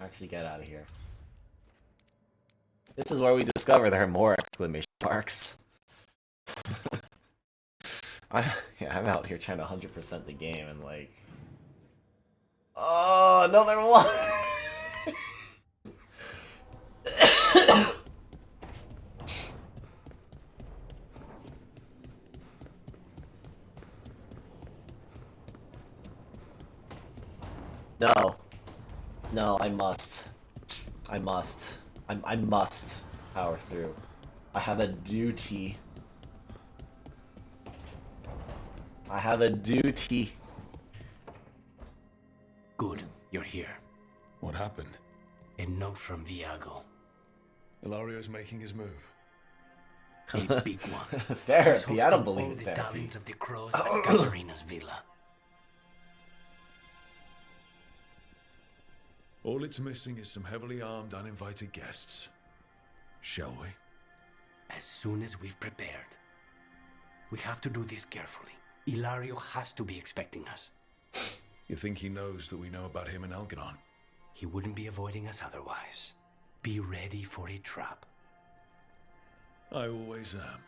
actually get out of here. This is where we discover there are more exclamation marks. I'm out here trying to 100% the game and like... Oh, another one! No. No, I must. I must power through. I have a duty. I have a duty. Good, you're here. What happened? A note from Viago. Ilario's making his move. A big one. Therapy, I don't believe all in the therapy. talents of the crows at Katarina's villa. All it's missing is some heavily armed, uninvited guests. Shall we? As soon as we've prepared. We have to do this carefully. Ilario has to be expecting us. You think he knows that we know about him and Elgadon? He wouldn't be avoiding us otherwise. Be ready for a trap. I always am.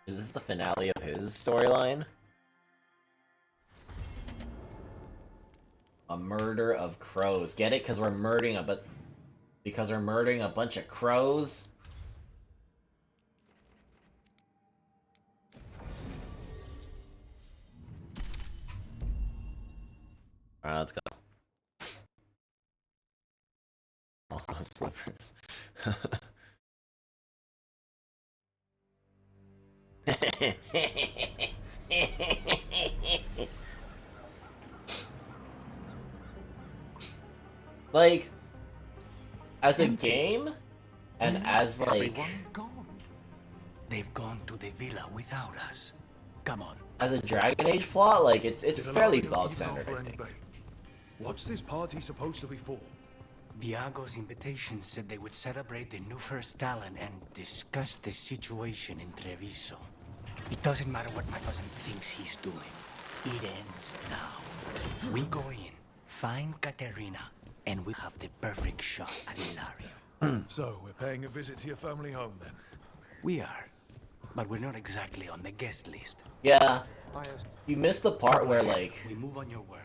Is this the finale of his storyline? A murder of crows. Get it? Because we're murdering a bunch of crows. Alright, let's go. Oh, slippers. Like, as a game, and as like... Gone. They've gone to the villa without us. Come on. As a Dragon Age plot, like, it's fairly dog-centered, I think. What's this party supposed to be for? Viago's invitation said they would celebrate the new first talent and discuss the situation in Treviso. It doesn't matter what my cousin thinks he's doing. It ends now. We go in, find Katerina, and we have the perfect shot at Ilario. So, we're paying a visit to your family home, then? We are. But we're not exactly on the guest list. Yeah. You missed the part where, like... We move on your word.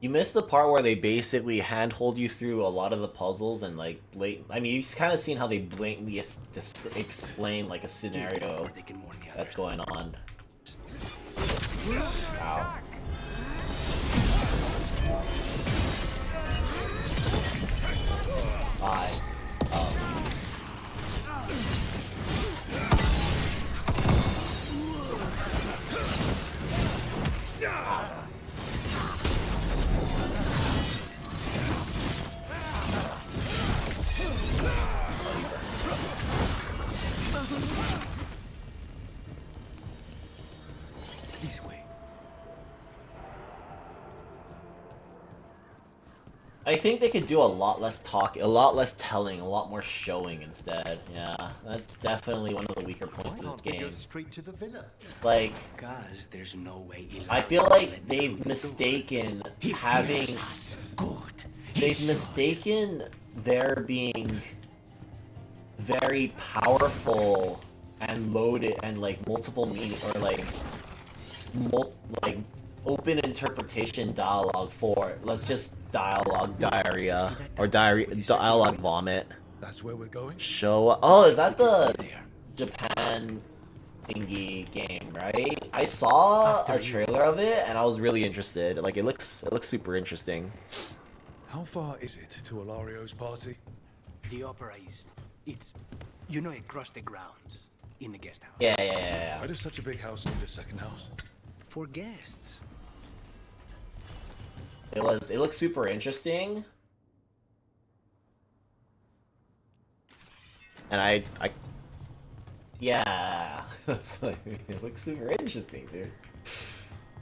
You missed the part where they basically handhold you through a lot of the puzzles and, like, I mean, you've kind of seen how they blatantly explain, like, a scenario that's going on. Ow. Bye. This way. I think they could do a lot less talk, a lot less telling, a lot more showing instead. Yeah, that's definitely one of the weaker points of this game. Straight to the villa. Like, Guys, there's no way. I feel like they've mistaken having. Good. They've mistaken there being very powerful and loaded and like multiple meaning or like open interpretation dialogue for let's just dialogue diarrhea or dialogue vomit. That's where we're going? Show. Oh, is that the Japan thingy game, right? I saw a trailer of it and I was really interested. Like it looks super interesting. How far is it to Ilario's party? The opera is, it's, you know, across the grounds in the guest house. Yeah. Why does such a big house need a second house? For guests. It looked super interesting. And yeah, it looks super interesting, dude.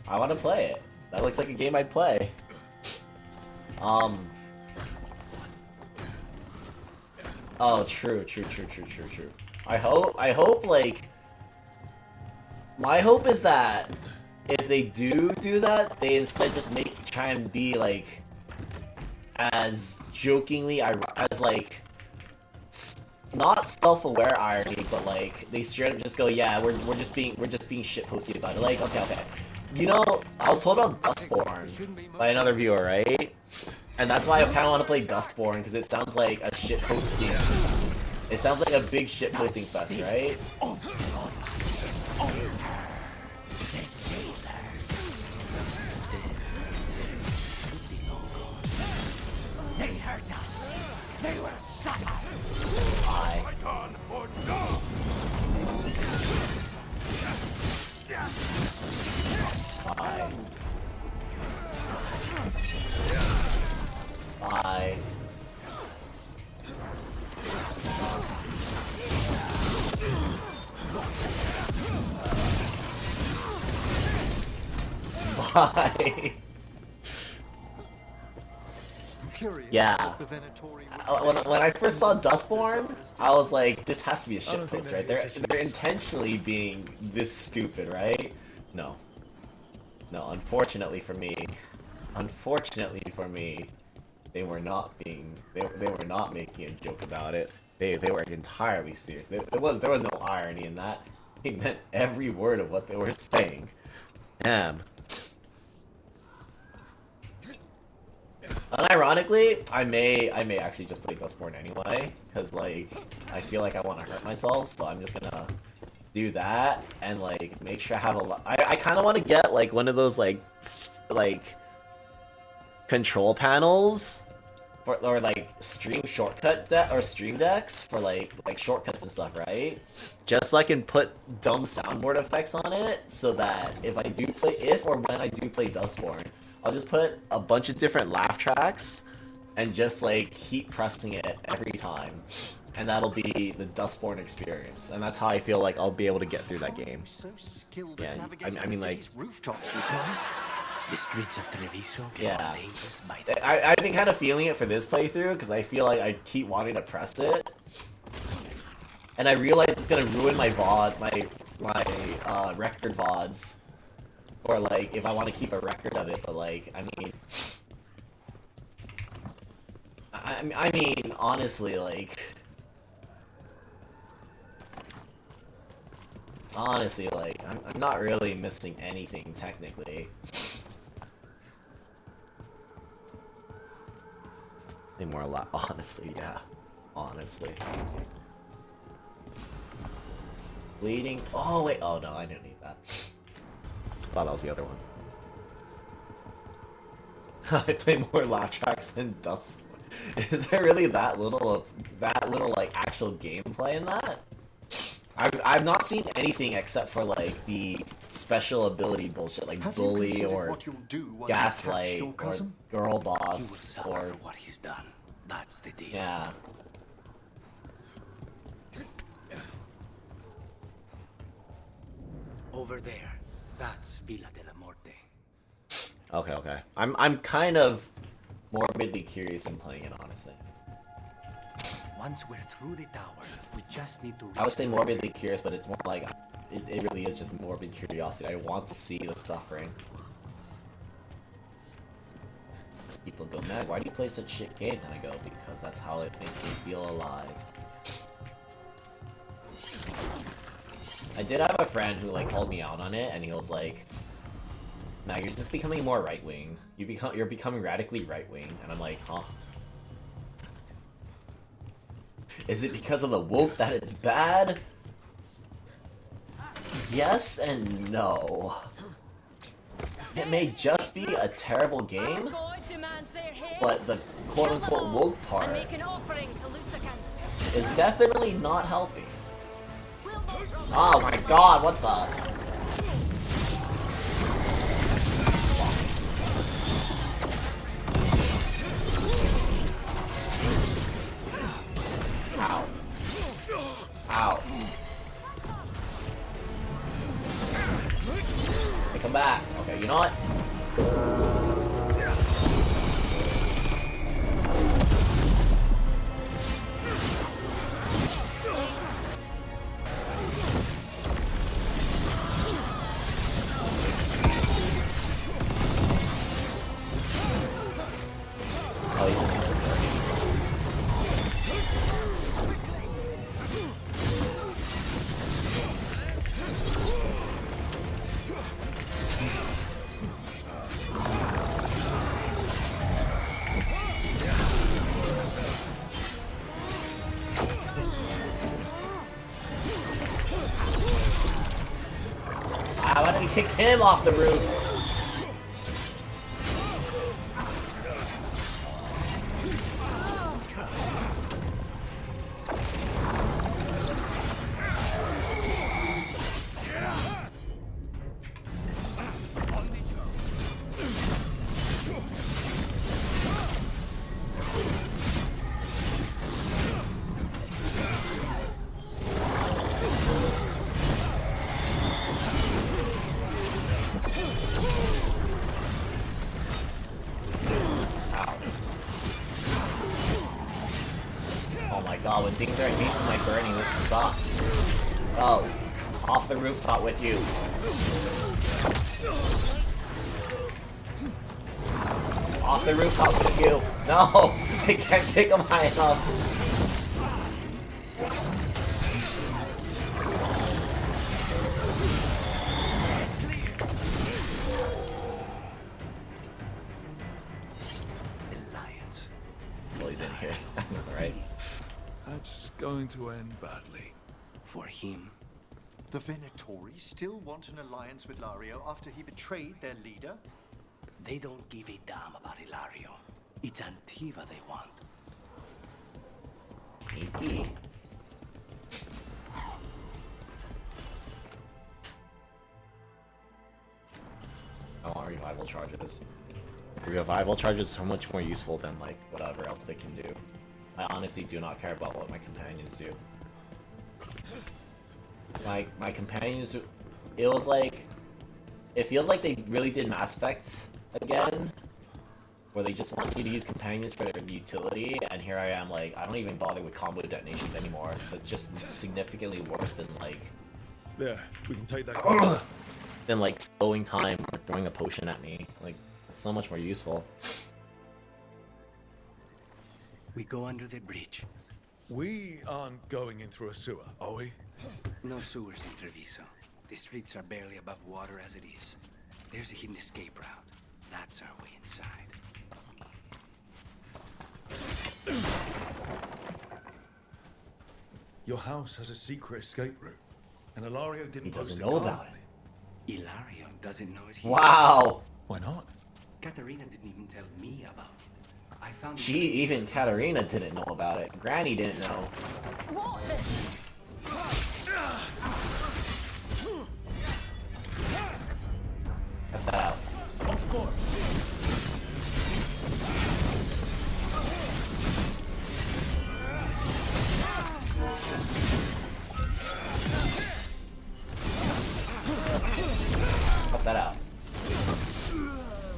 I want to play it. That looks like a game I'd play. Oh, true. I hope, like... My hope is that if they do that, they instead just try and be, like... as jokingly, as, like... not self-aware irony, but, like, they straight up just go, yeah, we're just being shitposty about it. Like, okay. You know, I was told about Dustborn by another viewer, right? And that's why I kind of want to play Dustborn, because it sounds like a shitposting. It sounds like a big shitposting fest, right? They hurt us. They will suffer. Bye. Bye. Bye. Yeah. When I first saw Dustborn, I was like, this has to be a shitpost, right? They're intentionally being this stupid, right? No. No, unfortunately for me, they were not being, they were not making a joke about it. They were entirely serious. There was no irony in that. They meant every word of what they were saying. Damn. Unironically, I may actually just play Dustborn anyway, because, like, I feel like I want to hurt myself, so I'm just gonna do that, and, like, make sure I have a lot. I kind of want to get, like, one of those, like, control panels, or, like, stream decks for, like, shortcuts and stuff, right? Just so I can put dumb soundboard effects on it, so that if or when I do play Dustborn, I'll just put a bunch of different laugh tracks and just, like, keep pressing it every time. And that'll be the Dustborn experience. And that's how I feel like I'll be able to get through that game. Yeah, I mean, like... rooftops, because the streets of Treviso get more dangerous by the... I've been kind of feeling it for this playthrough, because I feel like I keep wanting to press it. And I realize it's going to ruin my VOD, my record VODs. Or, like, if I want to keep a record of it, but, like, I mean, honestly, like... I'm not really missing anything, technically. Honestly, yeah. Honestly. Bleeding? Oh, wait. Oh, no, I didn't need that. Thought that was the other one. I play more laugh tracks than Dust. Is there really that little like actual gameplay in that? I've not seen anything except for like the special ability bullshit, like bully or gaslight or girl boss or what he's done. That's the deal. Yeah. Over there. That's Villa de la Morte. Okay. I'm kind of morbidly curious in playing it, honestly. Once we're through the tower, we just need to... I would say morbidly curious, but it's more like... It really is just morbid curiosity. I want to see the suffering. People go, Mag, why do you play such shit games? And I go, because that's how it makes me feel alive. I did have a friend who, like, called me out on it, and he was like, nah, you're just becoming more right-wing. You're becoming radically right-wing. And I'm like, huh? Is it because of the woke that it's bad? Yes and no. It may just be a terrible game, but the quote-unquote woke part is definitely not helping. Oh my god, what the? Come back. Okay, you know what? Why don't you kick him off the roof? God, when things are immune to my burning, this sucks. Oh, off the rooftop with you. Off the rooftop with you. No, I can't pick him high enough. Alliance. Totally didn't hear that, right? That's going to end badly. For him. The Venatori still want an alliance with Lario after he betrayed their leader? They don't give a damn about Ilario. It's Antiva they want. Inky. I want revival charges. Revival charges are so much more useful than like whatever else they can do. I honestly do not care about what my companions do. My companions, it was like, it feels like they really did Mass Effect again, where they just want you to use companions for their utility, and here I am like, I don't even bother with combo detonations anymore. It's just significantly worse than like... There, we can take that. Than like slowing time or throwing a potion at me. Like, it's so much more useful. We go under the bridge. We aren't going in through a sewer, are we? No sewers in Treviso. The streets are barely above water as it is. There's a hidden escape route. That's our way inside. Your house has a secret escape route, and Ilario didn't. He doesn't know about it. Ilario doesn't know it. Wow. Why not? Katarina didn't even tell me about it. I found it. Even Katarina didn't know about it. Granny didn't know. What? Cut that out. Of course. Cut that out.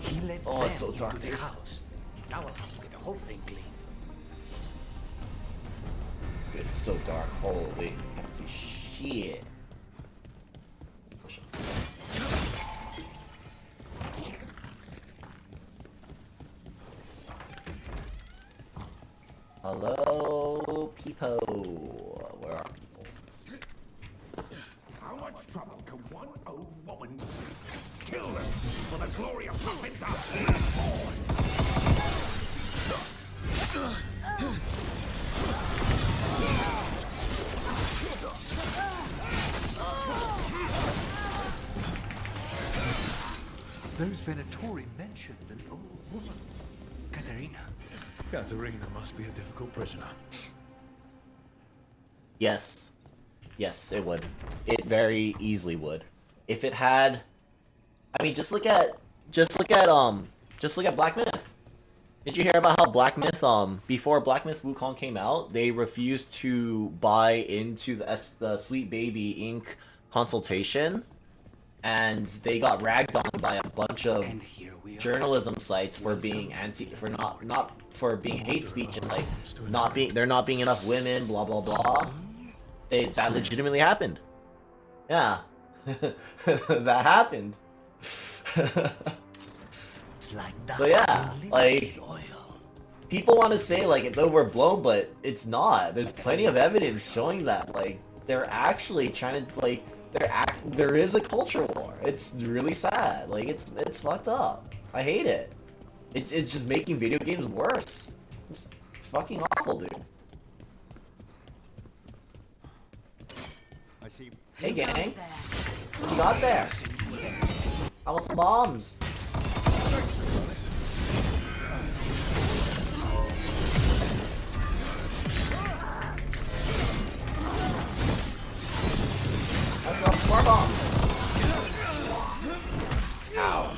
He let Oh, it's so them dark, into dude. the house. Now I'll have to get the whole thing clean. It's so dark. Holy, can't see shit. Push it. Hello, people. Where are people? How much trouble can one old woman kill them for the glory of puppets out Those Venatori mentioned an old woman. Katarina. Katarina must be a difficult prisoner. Yes. Yes, it would. It very easily would. If it had, I mean, just look at Black Myth. Did you hear about how Black Myth, before Black Myth Wukong came out, they refused to buy into the Sweet Baby Inc. consultation and they got ragged on by a bunch of journalism sites for being not for being hate speech and like there not being enough women, blah blah blah. That legitimately happened. Yeah, that happened. So yeah, like people want to say like it's overblown, but it's not. There's plenty of evidence showing that like they're actually trying to like there is a culture war. It's really sad. Like it's fucked up. I hate it. It's just making video games worse. It's fucking awful, dude. I see. Hey gang, what you got there? I want some bombs. Let's go, more bombs. Ow.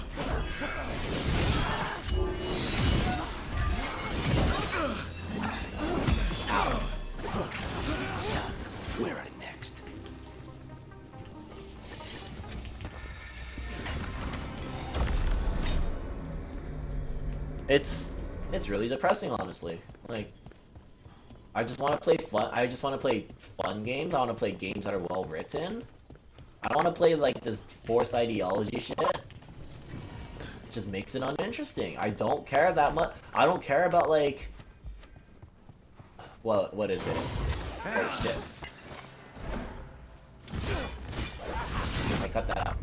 Ow. Where are next? It's really depressing, honestly. Like, I just want to play fun. I just want to play fun games. I want to play games that are well written. I don't want to play like this forced ideology shit. It just makes it uninteresting. I don't care that much. I don't care about like what is it? Oh shit! I cut that out.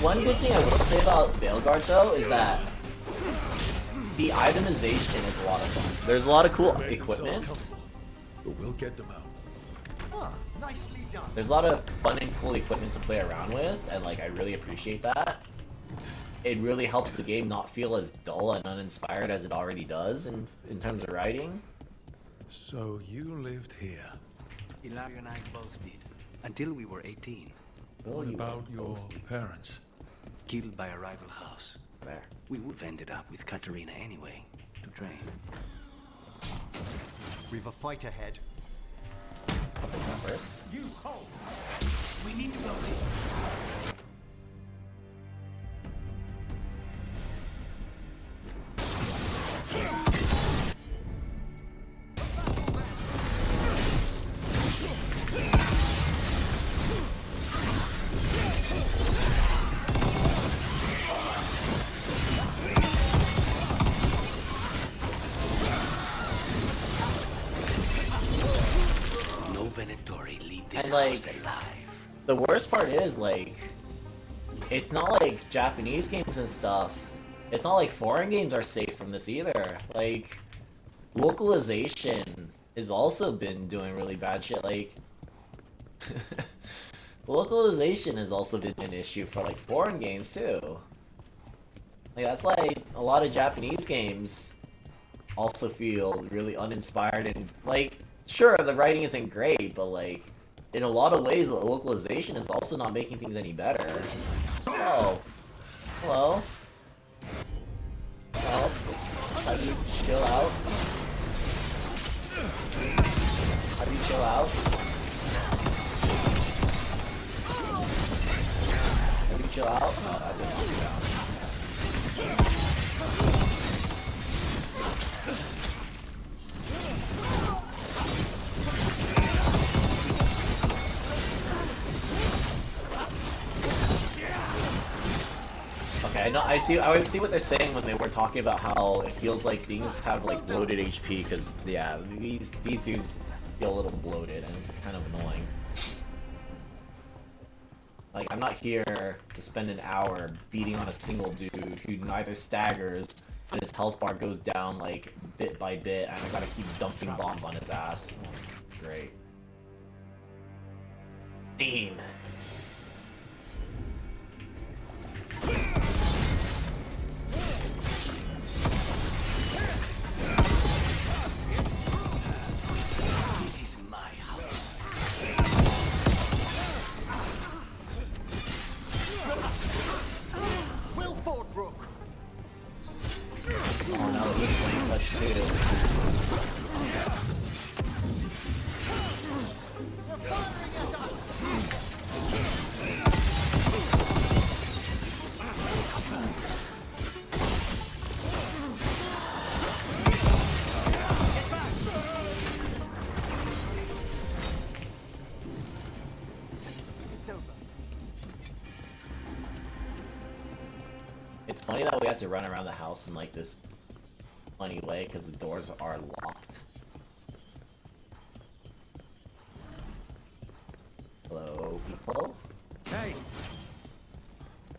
One good thing I will say about veilguard though is that the itemization is a lot of fun. There's a lot of cool equipment. But we'll get them out. Ah, nicely done. There's a lot of fun and cool equipment to play around with, and like I really appreciate that. It really helps the game not feel as dull and uninspired as it already does in terms of writing. So you lived here. Ilario and I both did, until we were 18. What about your parents? Killed by a rival house. There. We would have ended up with Katerina anyway, to train. We've a fight ahead. I'll take that first. You hold! We need to go. And like, the worst part is like, it's not like Japanese games and stuff. It's not like foreign games are safe from this either. Like, localization has also been doing really bad shit. Like, localization has also been an issue for like foreign games too. Like that's like a lot of Japanese games also feel really uninspired and like, sure, the writing isn't great, but like, in a lot of ways, the localization is also not making things any better. Oh. Hello. Well, how do you chill out? How do you chill out? How do you chill out? Oh, I didn't chill out. Okay, I know. I see what they're saying when they were talking about how it feels like things have like bloated HP because yeah, these dudes feel a little bloated and it's kind of annoying. Like I'm not here to spend an hour beating on a single dude who neither staggers and his health bar goes down like bit by bit, and I gotta keep dumping bombs on his ass. Great. Demon. funny that we have to run around the house in like this funny way because the doors are locked. Hello, people. Hey.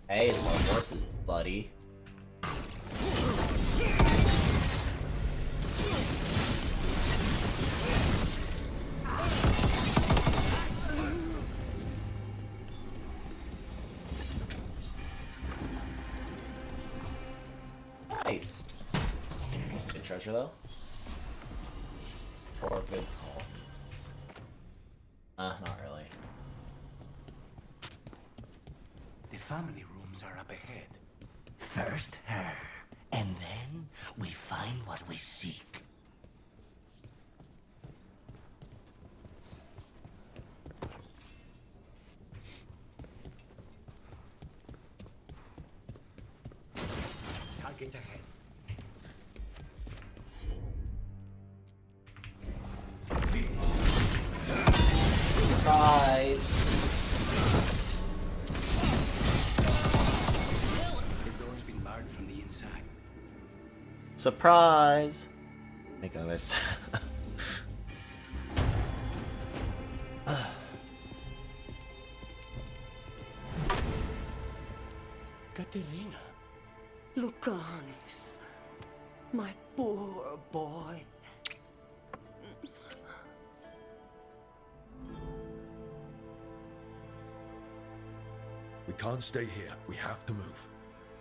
Hey, it's my horses, buddy. Nice. Good treasure though. Torpid calls. Not really. The family rooms are up ahead. First her, and then we find what we seek. Targets ahead. Surprise! The door's been barred from the inside. Surprise! Make another sound. Katerina. Lucanis. My poor boy. We can't stay here. We have to move.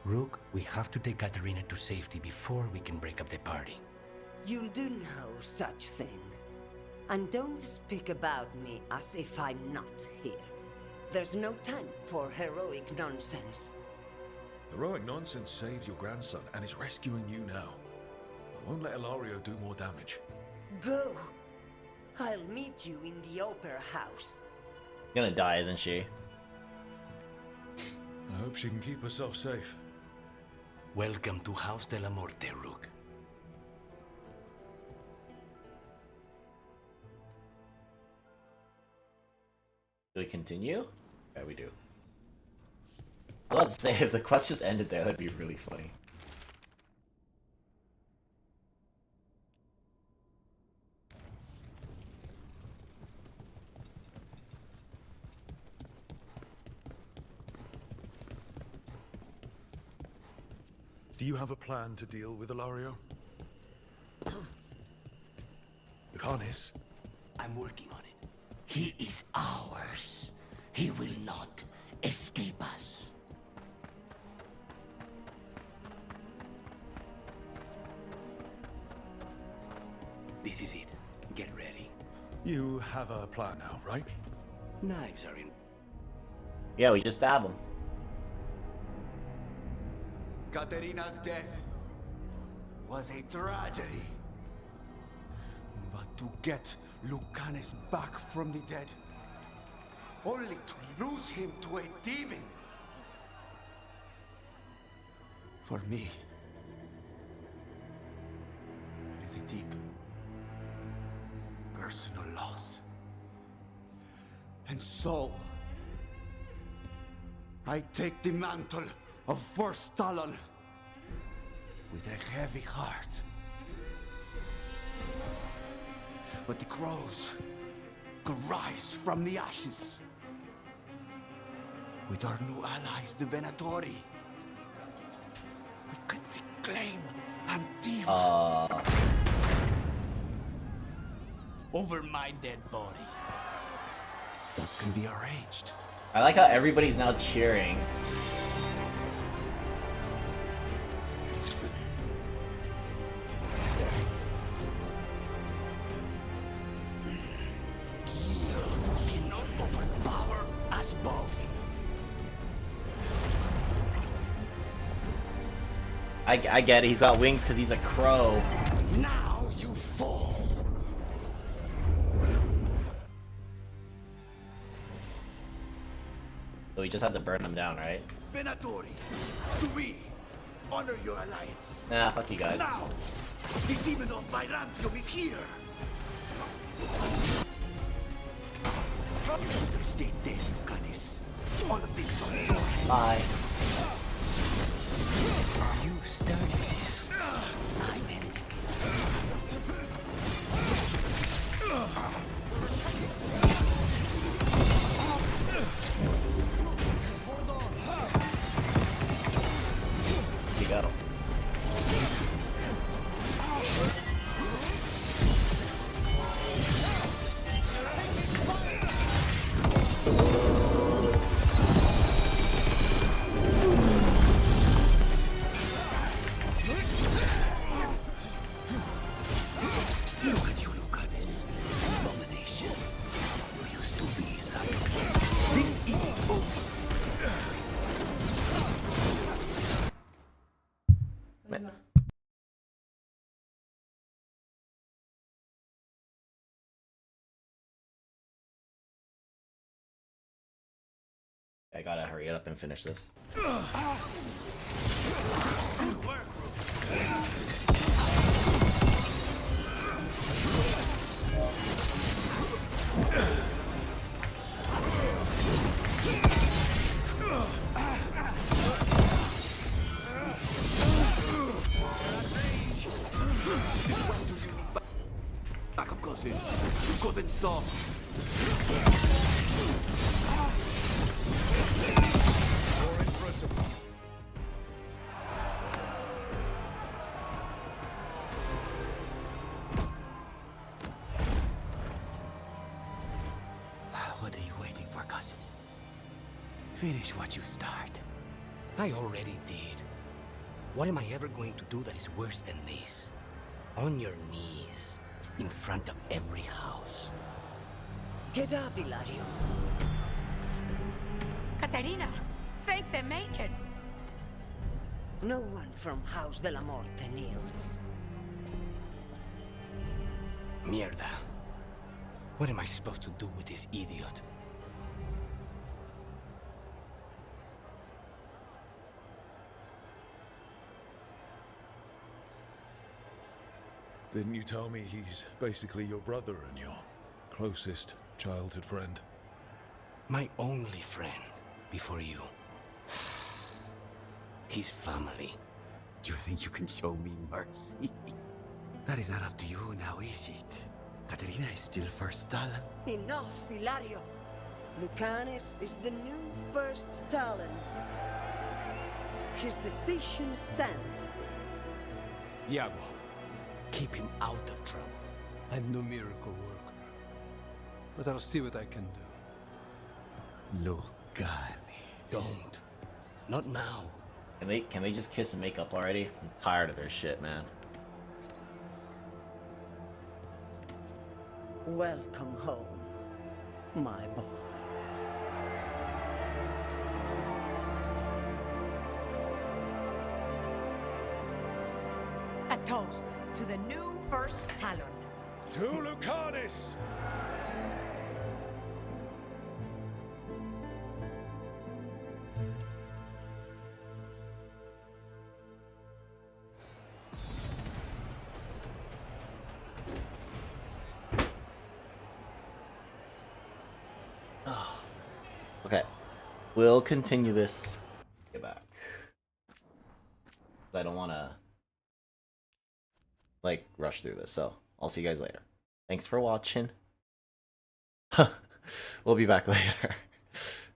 Rook, we have to take Katerina to safety before we can break up the party. You'll do no such thing. And don't speak about me as if I'm not here. There's no time for heroic nonsense. Heroic nonsense saved your grandson and is rescuing you now. I won't let Ilario do more damage. Go. I'll meet you in the opera house. Gonna die, isn't she? I hope she can keep herself safe. Welcome to House de la Morte, Rook. Do we continue? Yeah, we do. I was about to say, if the quest just ended there, that'd be really funny. Do you have a plan to deal with Ilario? Lucanis? I'm working on it. He is ours. He will not escape us. This is it. Get ready. You have a plan now, right? Knives are in. Yeah, we just stab him. Katerina's death was a tragedy. But to get Lucanis back from the dead, only to lose him to a demon. For me, it is a deep personal loss. And so, I take the mantle of First Talon with a heavy heart. But the crows could rise from the ashes. With our new allies, the Venatori, we can reclaim Antiva. Over my dead body. That can be arranged. I like how everybody's now cheering. Cannot overpower us both. I get it, he's got wings because he's a crow. Now you fall. So we just have to burn him down, right? Venatori, to me, honor your alliance. Nah, fuck you guys. Now, the demon of Virantium is here. You should have stayed dead, Lucanis. All of this is on your head. Bye. You started this. I'm ending You got him. Look at you, Lucanus. Abomination. You used to be silent. This isn't over. I gotta hurry up and finish this. Back up, cousin. You've got it soft. More impressive. What are you waiting for, cousin? Finish what you start. I already did. What am I ever going to do that is worse than this? On your knees, in front of every house. Get up, Ilario. Caterina, thank the Macon. No one from House de la Morte near us. Mierda. What am I supposed to do with this idiot? Didn't you tell me he's basically your brother and your closest childhood friend? My only friend before you. His family. Do you think you can show me mercy? That is not up to you now, is it? Caterina is still first Talon. Enough, Ilario. Lucanus is the new first Talon. His decision stands. Iago, keep him out of trouble. I'm no miracle worker, but I'll see what I can do. Lucanus. Don't. Not now. Can they just kiss and make up already? I'm tired of their shit, man. Welcome home, my boy. A toast to the new first Talon. To Lucanus! Okay, we'll continue this. Get back. I don't want to like rush through this, so I'll see you guys later. Thanks for watching. We'll be back later.